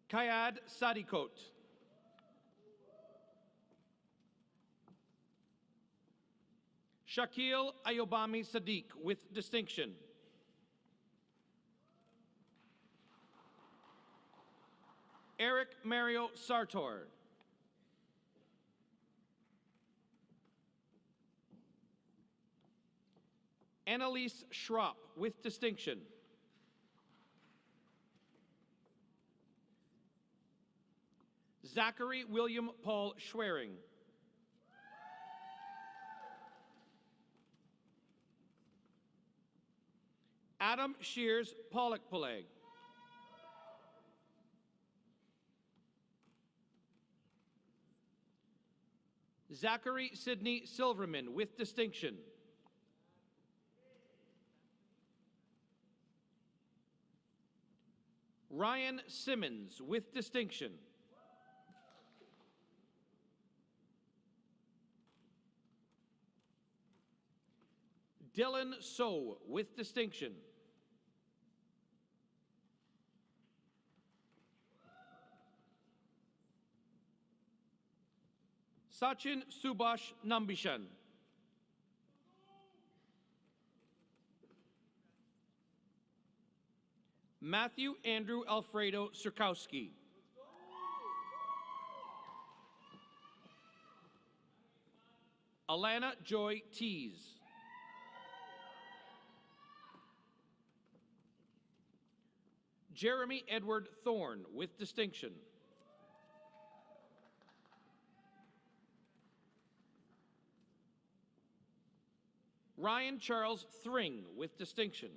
Kayad Sadikot. Shakil Ayobami Sadiq, with distinction. Eric Mario Sartor. Annalise Schropp, with distinction. Zachary William Paul Schwering. Adam Shears Pollock-Peleg. Zachary Sidney Silverman, with distinction. Ryan Simmons, with distinction. Dylan So, with distinction. Sachin Subhash Nambishan. Matthew Andrew Alfredo Surkowski. Alana Joy Tees. Jeremy Edward Thorne, with distinction. Ryan Charles Thring, with distinction.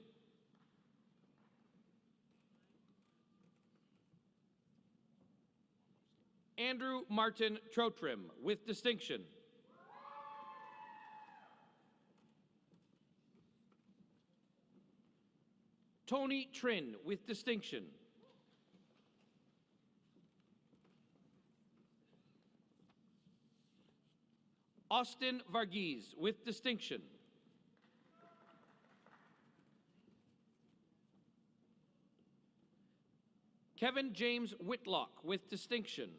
Andrew Martin Trotrim, with distinction. Tony Trin, with distinction. Austin Varghese, with distinction. Kevin James Whitlock, with distinction.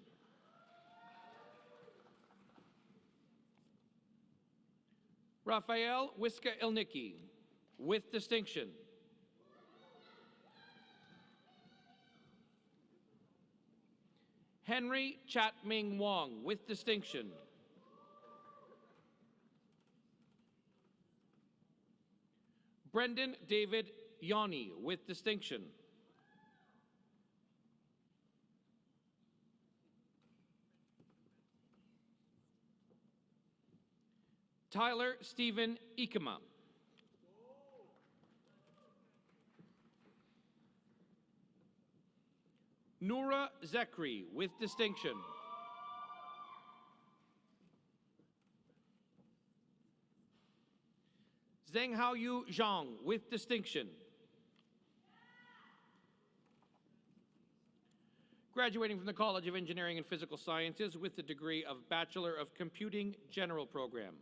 Rafael Wiska Ilnicki, with distinction. Henry Chat Ming Wong, with distinction. Brendan David Yanni, with distinction. Tyler Stephen Ikema. Noura Zekri, with distinction. Zhenghaoyu Zhang, with distinction. Graduating from the College of Engineering and Physical Sciences with the degree of Bachelor of Computing General Program.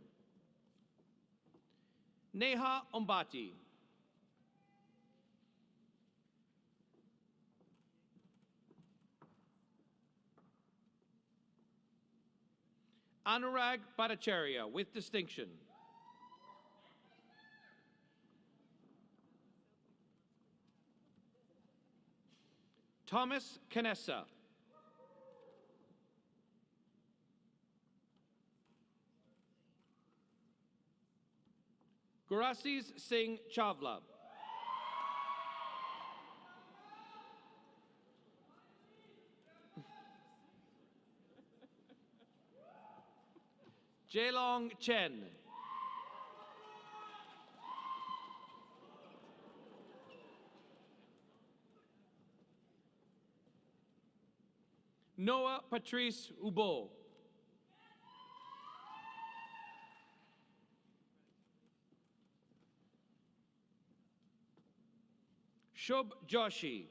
Neha Ombati. Anurag Bhattacharya, with distinction. Thomas Canessa. Gurasis Singh Chavla. Jaelong Chen. Noah Patrice Ubo. Shub Joshi.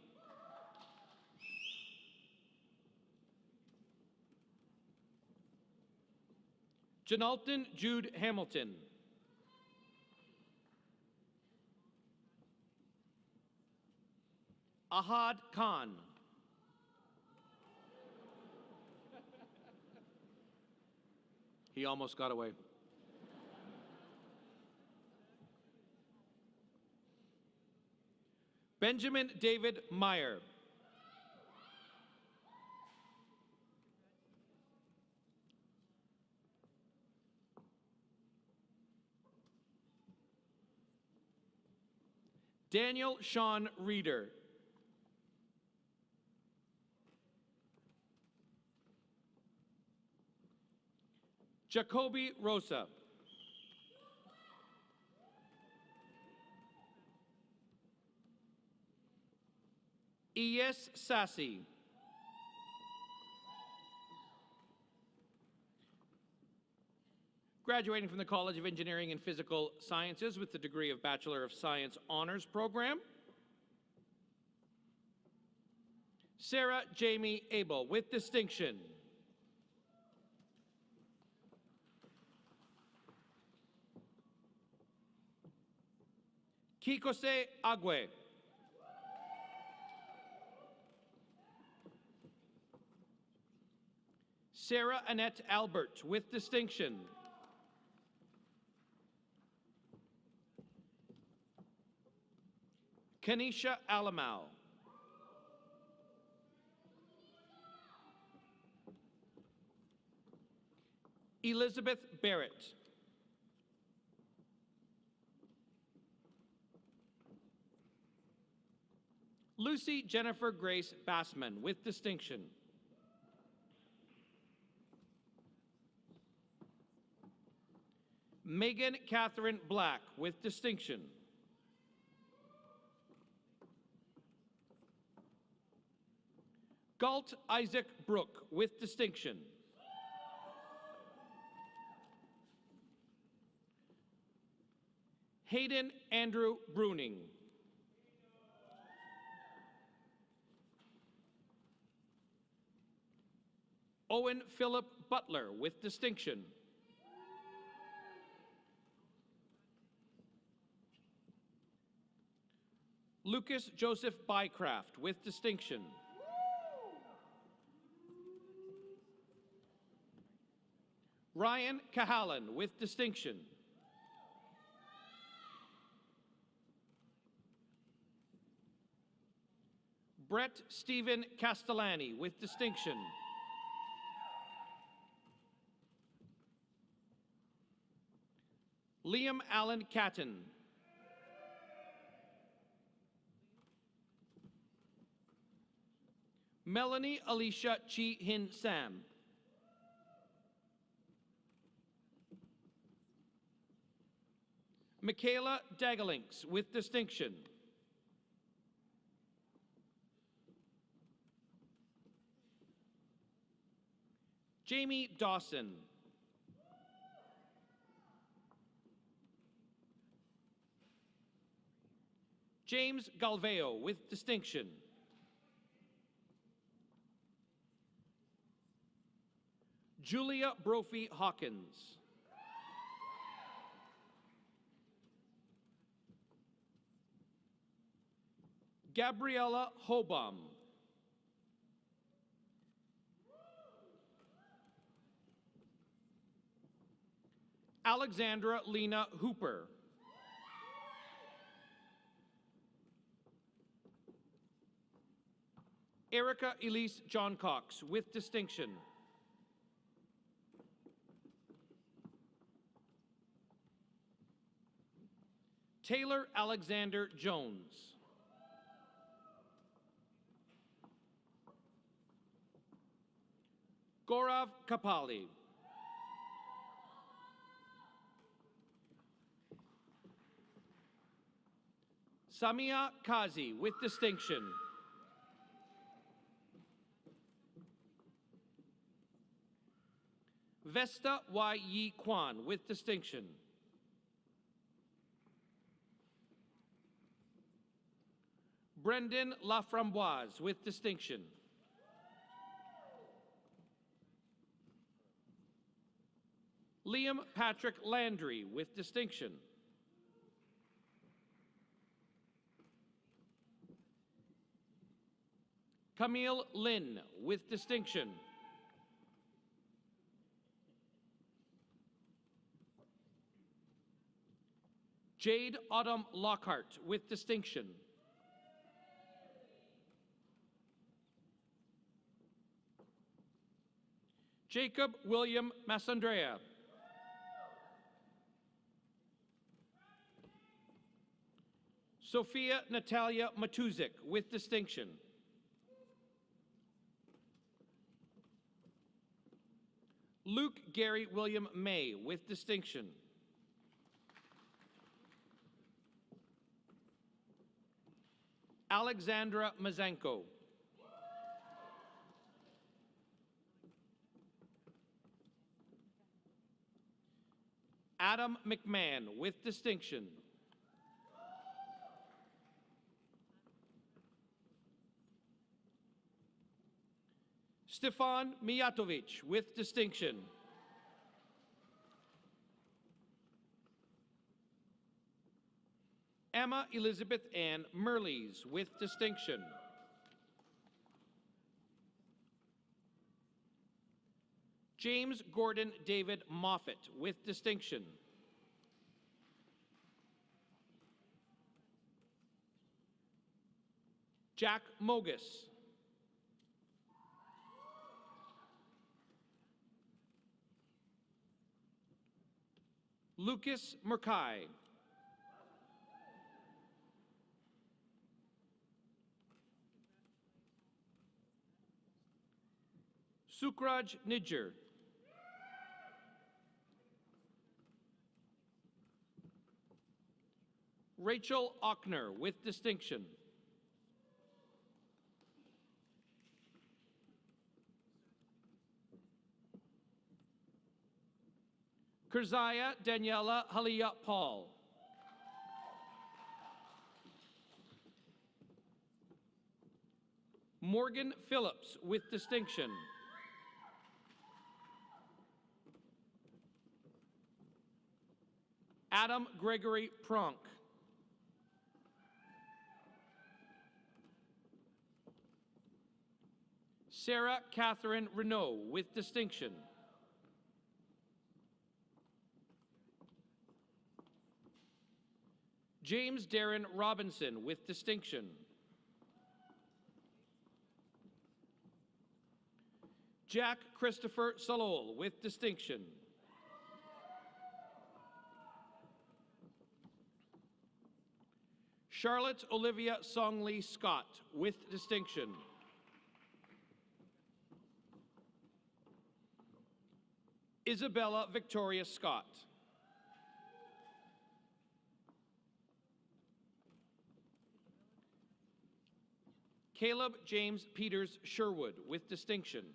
Janalton Jude Hamilton. Ahad Khan. He almost got away. Benjamin David Meyer. Daniel Sean Reeder. Jacoby Rosa. E.S. Sassy. Graduating from the College of Engineering and Physical Sciences with the degree of Bachelor of Science Honors Program. Sarah Jamie Abel with distinction. Kikose Agwe. Sarah Annette Albert with distinction. Kanisha Alamau. Elizabeth Barrett. Lucy Jennifer Grace Bassman with distinction. Megan Catherine Black with distinction. Galt Isaac Brooke with distinction. Hayden Andrew Bruning. Owen Philip Butler with distinction. Lucas Joseph Bycraft with distinction. Ryan Cahalan with distinction. Brett Stephen Castellani with distinction. Liam Allen Catton. Melanie Alicia Chi Hin Sam. Michaela Dagalinks with distinction. Jamie Dawson. James Galveo with distinction. Julia Brophy Hawkins. Gabriella Hobam. Alexandra Lena Hooper. Erica Elise John Cox with distinction. Taylor Alexander Jones. Gaurav Kapali. Samia Kazi with distinction. Vesta Y. Yi Kwan with distinction. Brendan Laframboise with distinction. Liam Patrick Landry with distinction. Camille Lin with distinction. Jade Autumn Lockhart with distinction. Jacob William Massandrea. Sophia Natalia Matuzik with distinction. Luke Gary William May with distinction. Alexandra Mazanko. Adam McMahon with distinction. Stefan Mijatovic with distinction. Emma Elizabeth Ann Merles with distinction. James Gordon David Moffat with distinction. Jack Mogus. Lucas Murkai. Sukraj Nijjar. Rachel Ochner with distinction. Kerzaya Daniela Halia Paul. Morgan Phillips with distinction. Adam Gregory Pronk. Sarah Catherine Renault with distinction. James Darren Robinson with distinction. Jack Christopher Salol with distinction. Charlotte Olivia Songley Scott with distinction. Isabella Victoria Scott. Caleb James Peters Sherwood with distinction.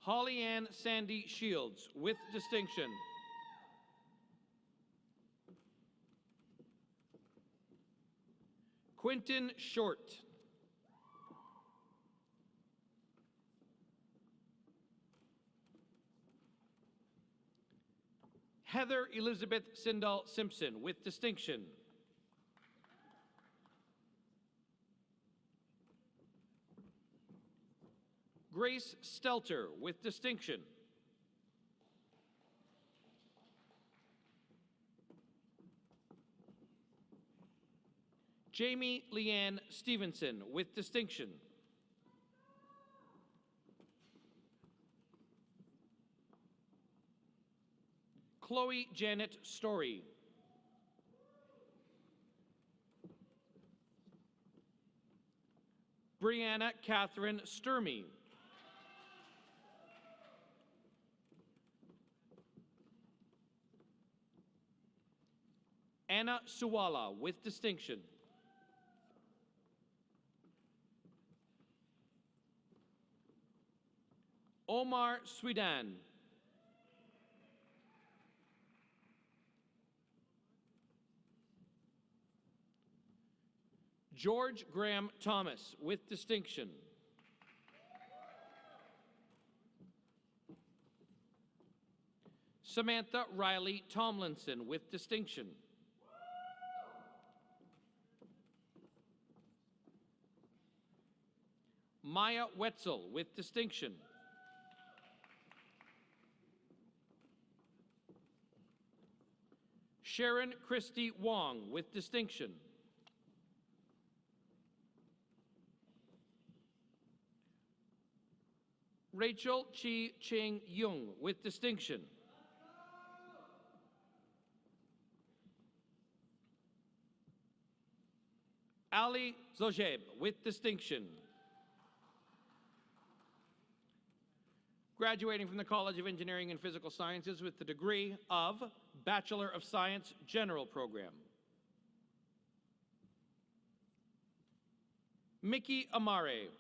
Holly Ann Sandy Shields with distinction. Quentin Short. Heather Elizabeth Sindall Simpson with distinction. Grace Stelter with distinction. Jamie Leanne Stevenson with distinction. Chloe Janet Story. Brianna Catherine Sturmey. Anna Suwala with distinction. Omar Swidan. George Graham Thomas with distinction. Samantha Riley Tomlinson with distinction. Maya Wetzel with distinction. Sharon Christy Wong with distinction. Rachel Chi Ching Jung with distinction. Ali Zojeb with distinction. Graduating from the College of Engineering and Physical Sciences with the degree of Bachelor of Science General Program. Mickey Amare.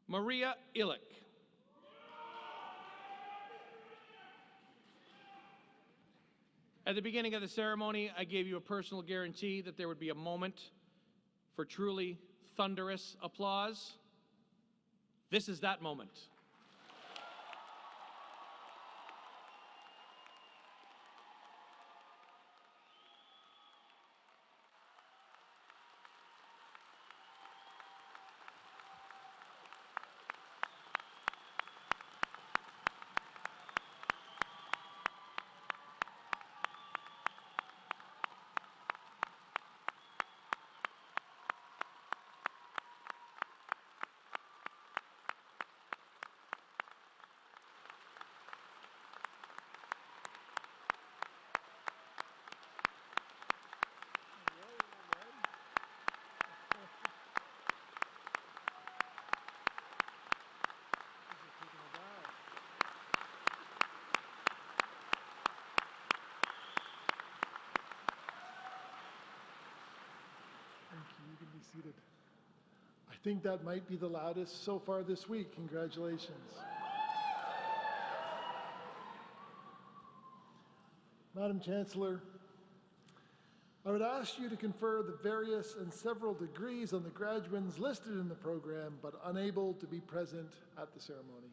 Maria Illick. At the beginning of the ceremony, I gave you a personal guarantee that there would be a moment for truly thunderous applause. This is that moment. You can be seated. I think that might be the loudest so far this week. Congratulations. Madam Chancellor, I would ask you to confer the various and several degrees on the graduates listed in the program but unable to be present at the ceremony.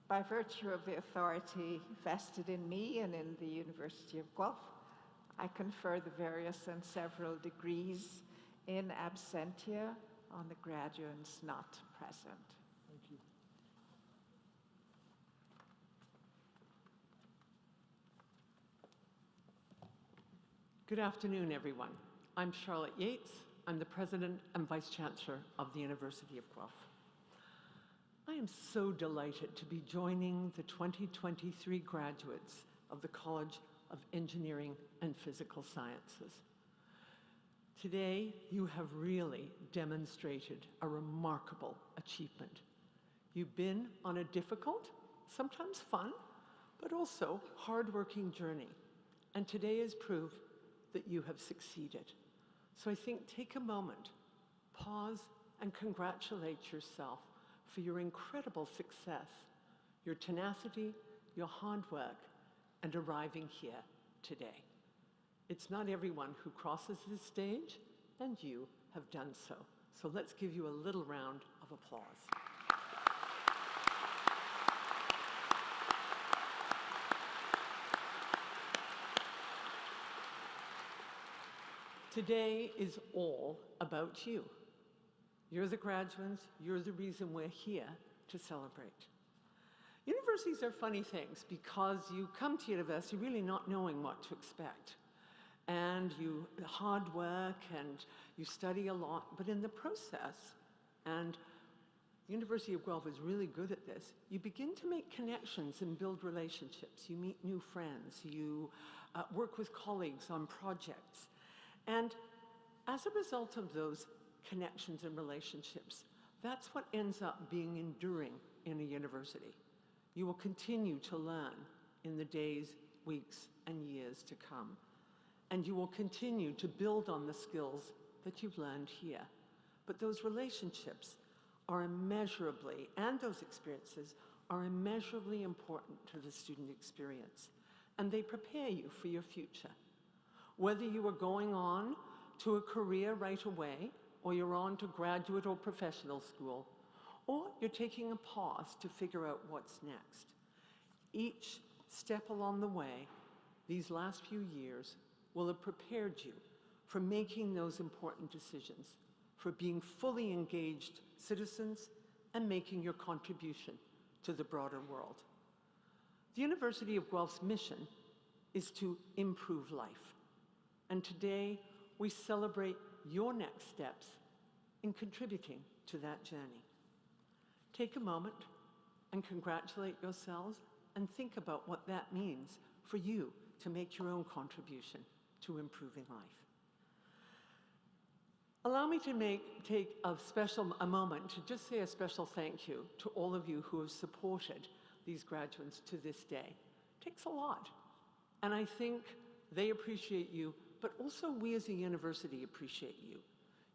By virtue of the authority vested in me and in the University of Guelph, I confer the various and several degrees in absentia on the graduates not present. Thank you. Good afternoon, everyone. I'm Charlotte Yates. I'm the President and Vice Chancellor of the University of Guelph. I am so delighted to be joining the 2023 graduates of the College of Engineering and Physical Sciences. Today, you have really demonstrated a remarkable achievement. You've been on a difficult, sometimes fun, but also hardworking journey. And today is proof that you have succeeded. So I think take a moment, pause, and congratulate yourself for your incredible success, your tenacity, your hard work, and arriving here today. It's not everyone who crosses this stage, and you have done so. So let's give you a little round of applause. Today is all about you. You're the graduates, you're the reason we're here to celebrate. Universities are funny things because you come to university really not knowing what to expect. And you hard work and you study a lot, but in the process, and the University of Guelph is really good at this, you begin to make connections and build relationships. You meet new friends, you work with colleagues on projects. And as a result of those connections and relationships, That's what ends up being enduring in a university. You will continue to learn in the days, weeks, and years to come. And you will continue to build on the skills that you've learned here. But those relationships are immeasurably, and those experiences are immeasurably important to the student experience. And they prepare you for your future. Whether you are going on to a career right away, or you're on to graduate or professional school, or you're taking a pause to figure out what's next. Each step along the way, these last few years, will have prepared you for making those important decisions, for being fully engaged citizens, and making your contribution to the broader world. The University of Guelph's mission is to improve life. And today, we celebrate your next steps in contributing to that journey. Take a moment and congratulate yourselves and think about what that means for you to make your own contribution to improving life. Allow me to take a moment to just say a special thank you to all of you who have supported these graduates to this day. It takes a lot. And I think they appreciate you, but also we as a university appreciate you.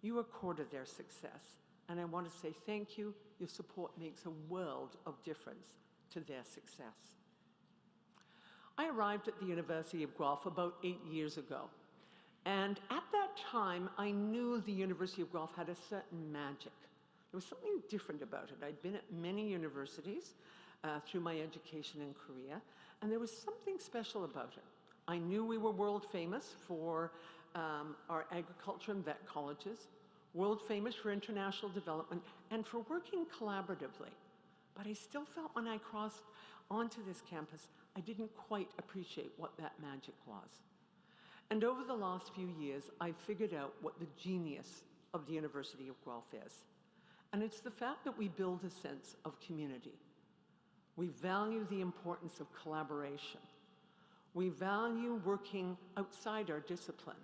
You are core to their success. And I want to say thank you. Your support makes a world of difference to their success. I arrived at the University of Guelph about 8 years ago. And at that time, I knew the University of Guelph had a certain magic. There was something different about it. I'd been at many universities through my education and career, and there was something special about it. I knew we were world famous for our agriculture and vet colleges, world famous for international development, and for working collaboratively. But I still felt when I crossed onto this campus, I didn't quite appreciate what that magic was. And over the last few years, I figured out what the genius of the University of Guelph is. And it's the fact that we build a sense of community. We value the importance of collaboration. We value working outside our discipline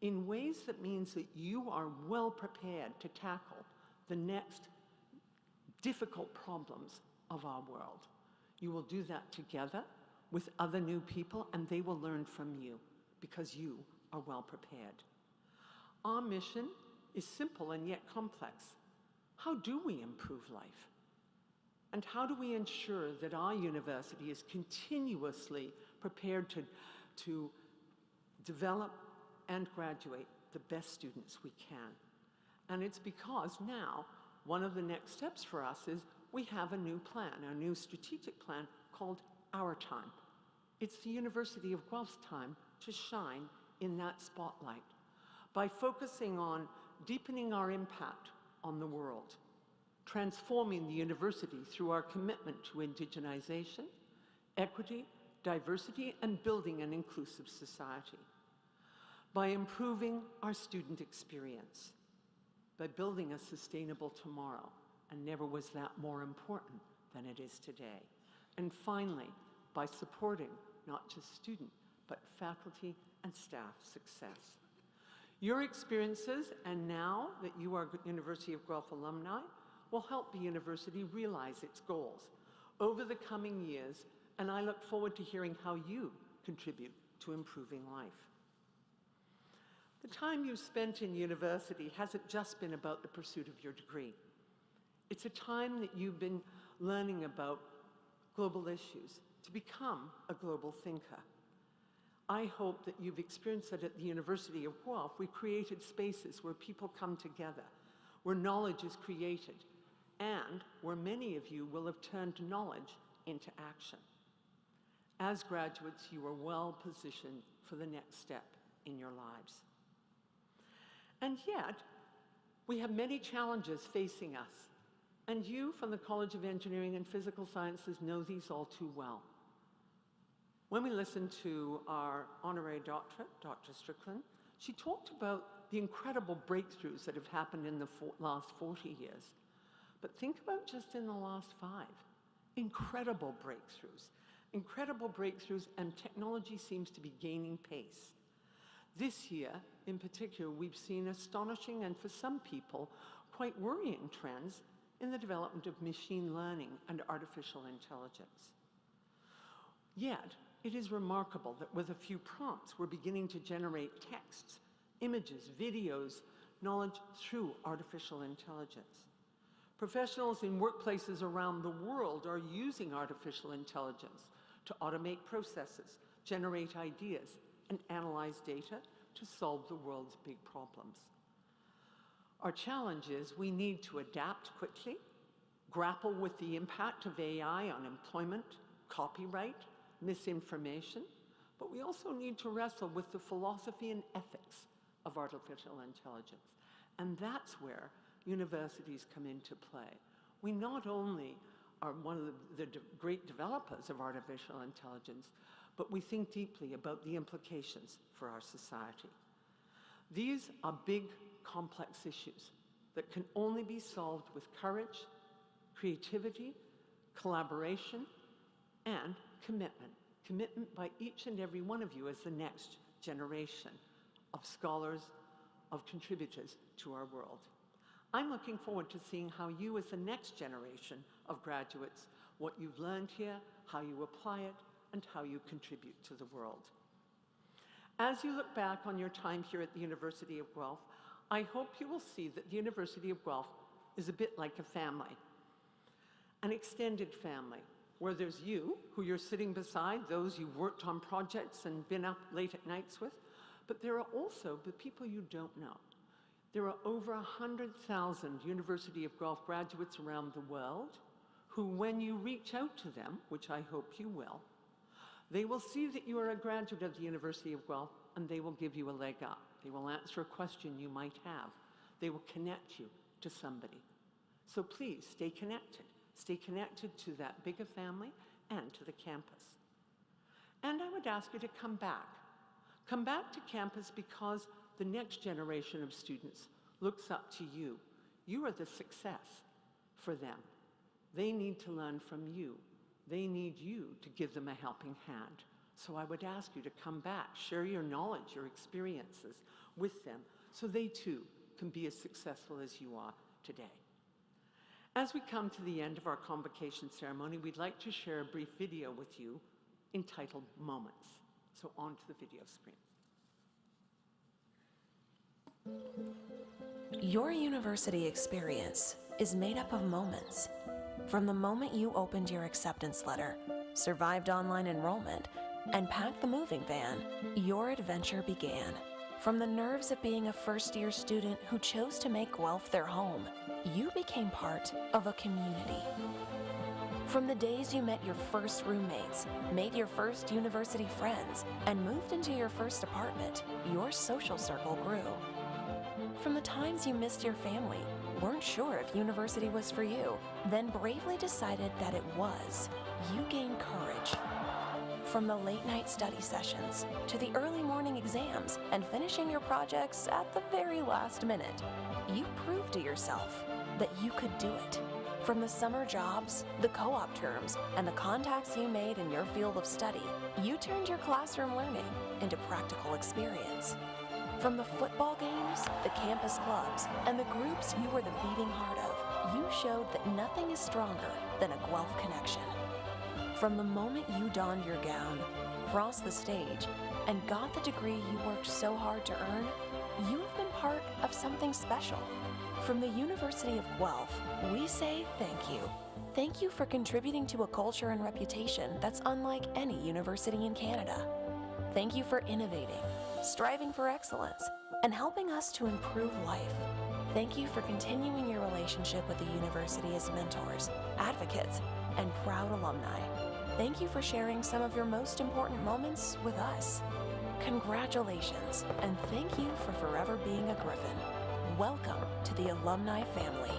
in ways that means that you are well prepared to tackle the next difficult problems of our world. You will do that together with other new people, and they will learn from you because you are well prepared. Our mission is simple and yet complex. How do we improve life? And how do we ensure that our university is continuously prepared to develop and graduate the best students we can? And it's because now, one of the next steps for us is we have a new plan, a new strategic plan called Our Time. It's the University of Guelph's time to shine in that spotlight by focusing on deepening our impact on the world, transforming the university through our commitment to indigenization, equity, diversity, and building an inclusive society, by improving our student experience, by building a sustainable tomorrow, and never was that more important than it is today. And finally, by supporting not just student, but faculty and staff success. Your experiences, and now that you are University of Guelph alumni, will help the university realize its goals over the coming years, and I look forward to hearing how you contribute to improving life. The time you've spent in university hasn't just been about the pursuit of your degree. It's a time that you've been learning about global issues, to become a global thinker. I hope that you've experienced that at the University of Guelph. We created spaces where people come together, where knowledge is created, and where many of you will have turned knowledge into action. As graduates, you are well positioned for the next step in your lives. And yet, we have many challenges facing us. And you from the College of Engineering and Physical Sciences know these all too well. When we listened to our honorary doctorate, Dr. Strickland, she talked about the incredible breakthroughs that have happened in the last 40 years. But think about just in the last 5. Incredible breakthroughs, and technology seems to be gaining pace. This year, in particular, we've seen astonishing and for some people, quite worrying trends in the development of machine learning and artificial intelligence. Yet, it is remarkable that with a few prompts, we're beginning to generate texts, images, videos, knowledge through artificial intelligence. Professionals in workplaces around the world are using artificial intelligence to automate processes, generate ideas, and analyze data to solve the world's big problems. Our challenge is we need to adapt quickly, grapple with the impact of AI on employment, copyright, misinformation, but we also need to wrestle with the philosophy and ethics of artificial intelligence. And that's where universities come into play. We not only are one of the great developers of artificial intelligence, but we think deeply about the implications for our society. These are big, complex issues that can only be solved with courage, creativity, collaboration, and commitment. Commitment by each and every one of you as the next generation of scholars, of contributors to our world. I'm looking forward to seeing how you as the next generation of graduates, what you've learned here, how you apply it, and how you contribute to the world. As you look back on your time here at the University of Guelph, I hope you will see that the University of Guelph is a bit like a family, an extended family, where there's you, who you're sitting beside, those you've worked on projects and been up late at nights with, but there are also the people you don't know. There are over 100,000 University of Guelph graduates around the world who, when you reach out to them, which I hope you will, they will see that you are a graduate of the University of Guelph and they will give you a leg up. They will answer a question you might have. They will connect you to somebody. So please stay connected. Stay connected to that bigger family and to the campus. And I would ask you to come back. Come back to campus because the next generation of students looks up to you. You are the success for them. They need to learn from you. They need you to give them a helping hand. So I would ask you to come back, share your knowledge, your experiences with them, so they too can be as successful as you are today. As we come to the end of our convocation ceremony, we'd like to share a brief video with you entitled Moments. So on to the video screen. Your university experience is made up of moments. From the moment you opened your acceptance letter, survived online enrollment, and packed the moving van, your adventure began. From the nerves of being a first-year student who chose to make Guelph their home, you became part of a community. From the days you met your first roommates, made your first university friends, and moved into your first apartment, your social circle grew. From the times you missed your family, weren't sure if university was for you, then bravely decided that it was, you gained courage. From the late-night study sessions, to the early morning exams, and finishing your projects at the very last minute, you proved to yourself that you could do it. From the summer jobs, the co-op terms, and the contacts you made in your field of study, you turned your classroom learning into practical experience. From the football games, the campus clubs, and the groups you were the beating heart of, you showed that nothing is stronger than a Guelph connection. From the moment you donned your gown, crossed the stage, and got the degree you worked so hard to earn, you have been part of something special. From the University of Guelph, we say thank you. Thank you for contributing to a culture and reputation that's unlike any university in Canada. Thank you for innovating, striving for excellence, and helping us to improve life. Thank you for continuing your relationship with the university as mentors, advocates, and proud alumni. Thank you for sharing some of your most important moments with us. Congratulations, and thank you for forever being a Griffin. Welcome to the alumni family.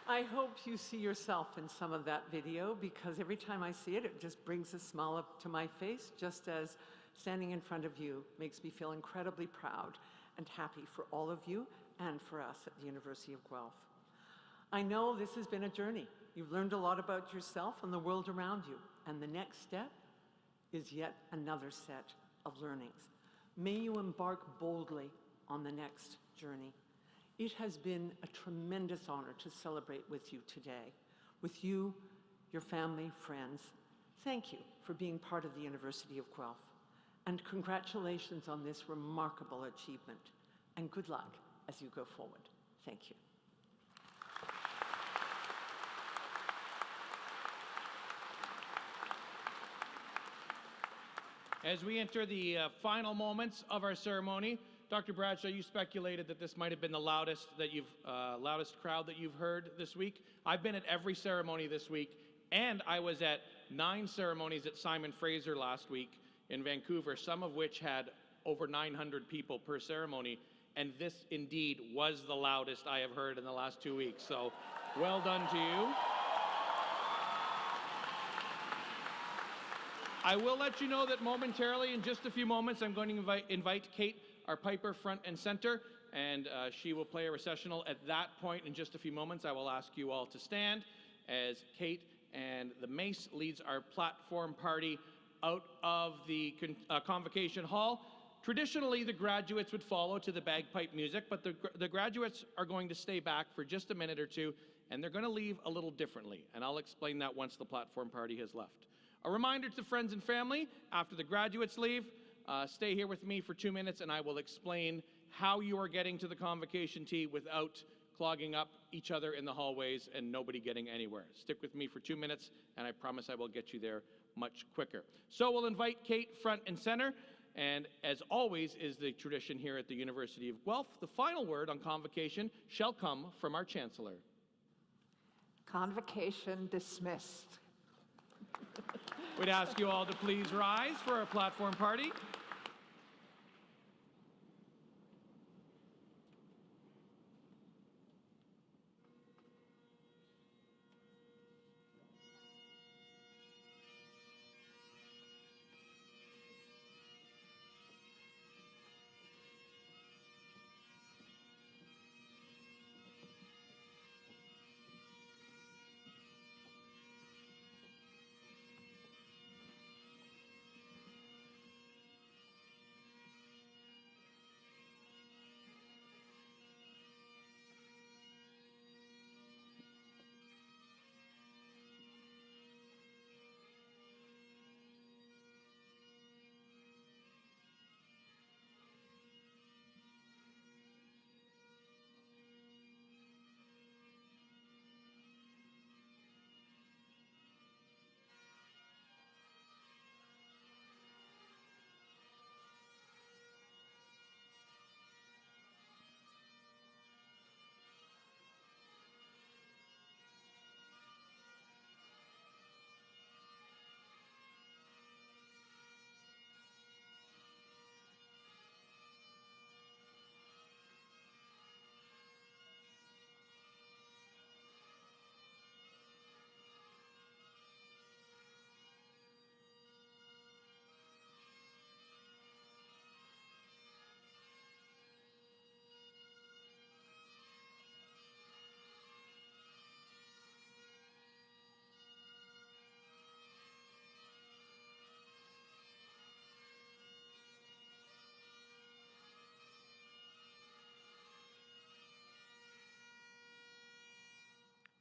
I hope you see yourself in some of that video, because every time I see it, it just brings a smile up to my face, just as standing in front of you makes me feel incredibly proud and happy for all of you and for us at the University of Guelph. I know this has been a journey. You've learned a lot about yourself and the world around you, and the next step is yet another set of learnings. May you embark boldly on the next journey. It has been a tremendous honor to celebrate with you today. With you, your family, friends, thank you for being part of the University of Guelph. And congratulations on this remarkable achievement. And good luck as you go forward. Thank you. As we enter the final moments of our ceremony, Dr. Bradshaw, you speculated that this might have been the loudest crowd that you've heard this week. I've been at every ceremony this week, and I was at 9 ceremonies at Simon Fraser last week in Vancouver, some of which had over 900 people per ceremony, and this indeed was the loudest I have heard in the last 2 weeks. So, well done to you. I will let you know that momentarily, in just a few moments, I'm going to invite Kate, our piper, front and center, and she will play a recessional. At that point, in just a few moments, I will ask you all to stand as Kate and the mace leads our platform party out of the convocation hall. Traditionally, the graduates would follow to the bagpipe music, but the graduates are going to stay back for just a minute or two, and they're going to leave a little differently, and I'll explain that once the platform party has left. A reminder to friends and family, after the graduates leave, stay here with me for 2 minutes and I will explain how you are getting to the convocation tee without clogging up each other in the hallways and nobody getting anywhere. Stick with me for 2 minutes and I promise I will get you there much quicker. So we'll invite Kate front and center, and as always is the tradition here at the University of Guelph, the final word on convocation shall come from our Chancellor. Convocation dismissed. We'd ask you all to please rise for our platform party.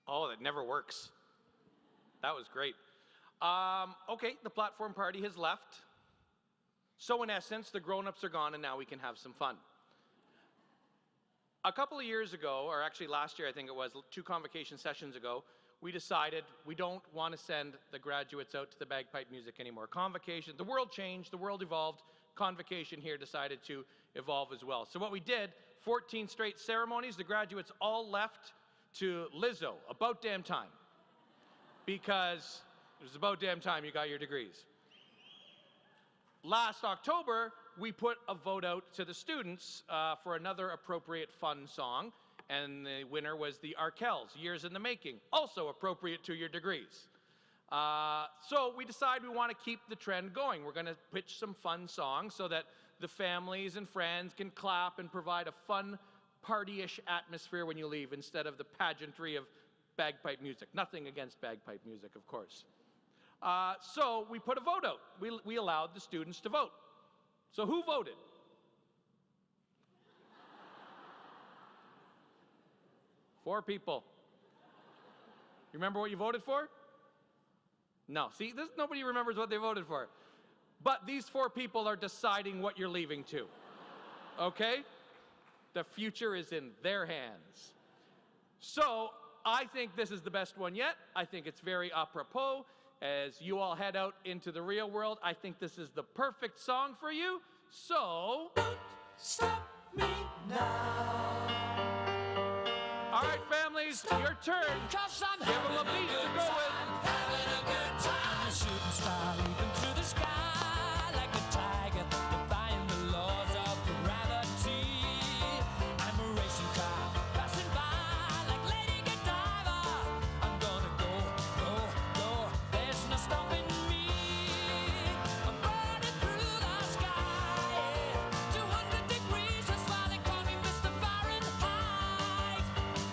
Oh, that never works. That was great. Okay, the platform party has left. So in essence, the grown-ups are gone and now we can have some fun. A couple of years ago, or actually last year I think it was, 2 convocation sessions ago, we decided we don't want to send the graduates out to the bagpipe music anymore. Convocation, the world changed, the world evolved, convocation here decided to evolve as well. So what we did, 14 straight ceremonies, the graduates all left to Lizzo, about damn time. Because it was about damn time you got your degrees. Last October, we put a vote out to the students for another appropriate fun song, and the winner was the Arkells, Years in the Making, also appropriate to your degrees. So we decided we want to keep the trend going. We're going to pitch some fun songs so that the families and friends can clap and provide a fun, party-ish atmosphere when you leave instead of the pageantry of bagpipe music. Nothing against bagpipe music, of course. So we put a vote out. We allowed the students to vote. So who voted? Four people. You remember what you voted for? No. See, nobody remembers what they voted for. But these four people are deciding what you're leaving to. Okay? The future is in their hands. So I think this is the best one yet. I think it's very apropos. As you all head out into the real world, I think this is the perfect song for you. So, don't stop me now. All right, families, your turn. Give them a beat to go with. I'm having a good time. Shooting star leaping through the sky like a tiger, defying the laws of gravity. I'm a racing car passing by like Lady Godiva. I'm gonna go, go, go. There's no stopping me. I'm burning through the sky. 200 degrees, that's why they call me Mr. Fahrenheit.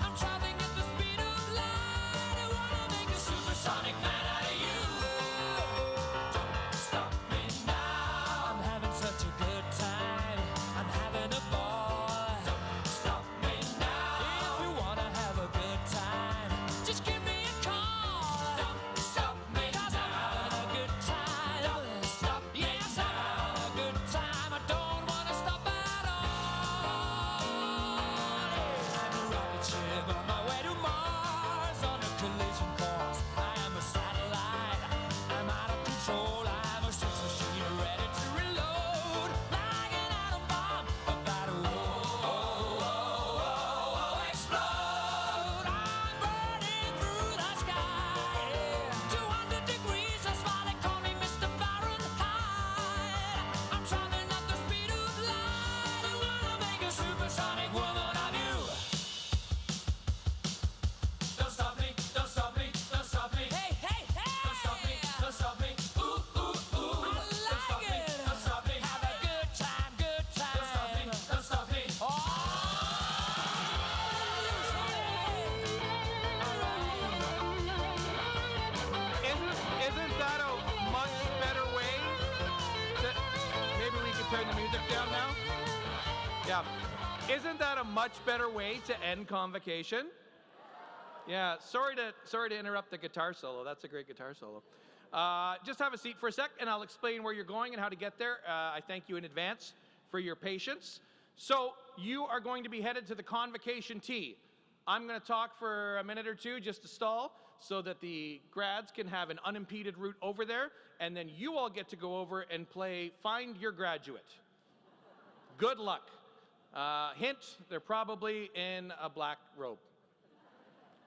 I'm traveling at the speed of light. I wanna make a supersonic man out of you. Don't stop me now. I'm having such a good time. I'm having a ball. Don't stop me now. If you wanna have a good time, just give me a call. Don't stop me now. I'm having a good time. Don't stop me now. Yes, I'm having a good time. I don't wanna stop at all. I'm a rocket ship on my way to Mars on a collision course. I am a satellite. I'm out of control. I'm a sex machine ready to reload. Like an atom bomb about to explode. I'm burning through the sky. 200 degrees, that's why they call me Mr. Fahrenheit. I'm traveling at the speed of light. I wanna make a supersonic woman of you. Don't stop me, don't stop me, don't stop me. Hey, hey, hey! Don't stop me, don't stop me. Ooh, ooh, ooh. I like it. Don't stop me, have a good time, good time. Don't stop me, don't stop me. Isn't that a much better way to, maybe we can turn the music down now? Yeah. Isn't that a much better way to end Convocation? Yeah, sorry to interrupt the guitar solo. That's a great guitar solo. Just have a seat for a sec, and I'll explain where you're going and how to get there. I thank you in advance for your patience. So you are going to be headed to the Convocation Tee. I'm going to talk for a minute or two just to stall so that the grads can have an unimpeded route over there, and then you all get to go over and play Find Your Graduate. Good luck. Hint, they're probably in a black robe.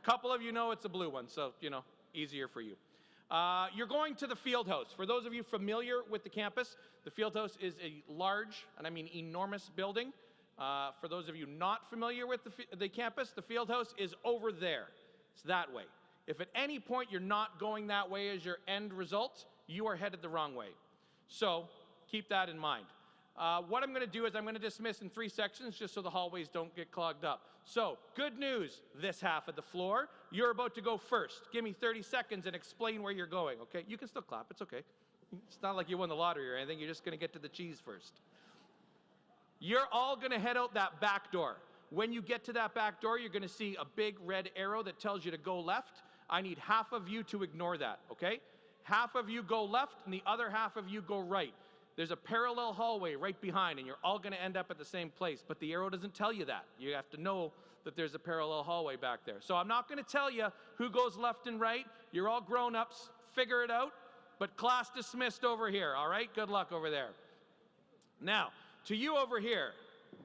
Couple of you know it's a blue one, so, you know, easier for you. You're going to the field house. For those of you familiar with the campus, the field house is a large, and I mean enormous building. For those of you not familiar with the campus, the field house is over there. It's that way. If at any point you're not going that way as your end result, you are headed the wrong way. So keep that in mind. What I'm going to do is I'm going to dismiss in 3 sections just so the hallways don't get clogged up. So, good news, this half of the floor. You're about to go first. Give me 30 seconds and explain where you're going, okay? You can still clap, it's okay. It's not like you won the lottery or anything, you're just going to get to the cheese first. You're all going to head out that back door. When you get to that back door, you're going to see a big red arrow that tells you to go left. I need half of you to ignore that, okay? Half of you go left and the other half of you go right. There's a parallel hallway right behind, and you're all going to end up at the same place, but the arrow doesn't tell you that. You have to know that there's a parallel hallway back there. So I'm not going to tell you who goes left and right. You're all grown-ups. Figure it out, but class dismissed over here, all right? Good luck over there. Now, to you over here,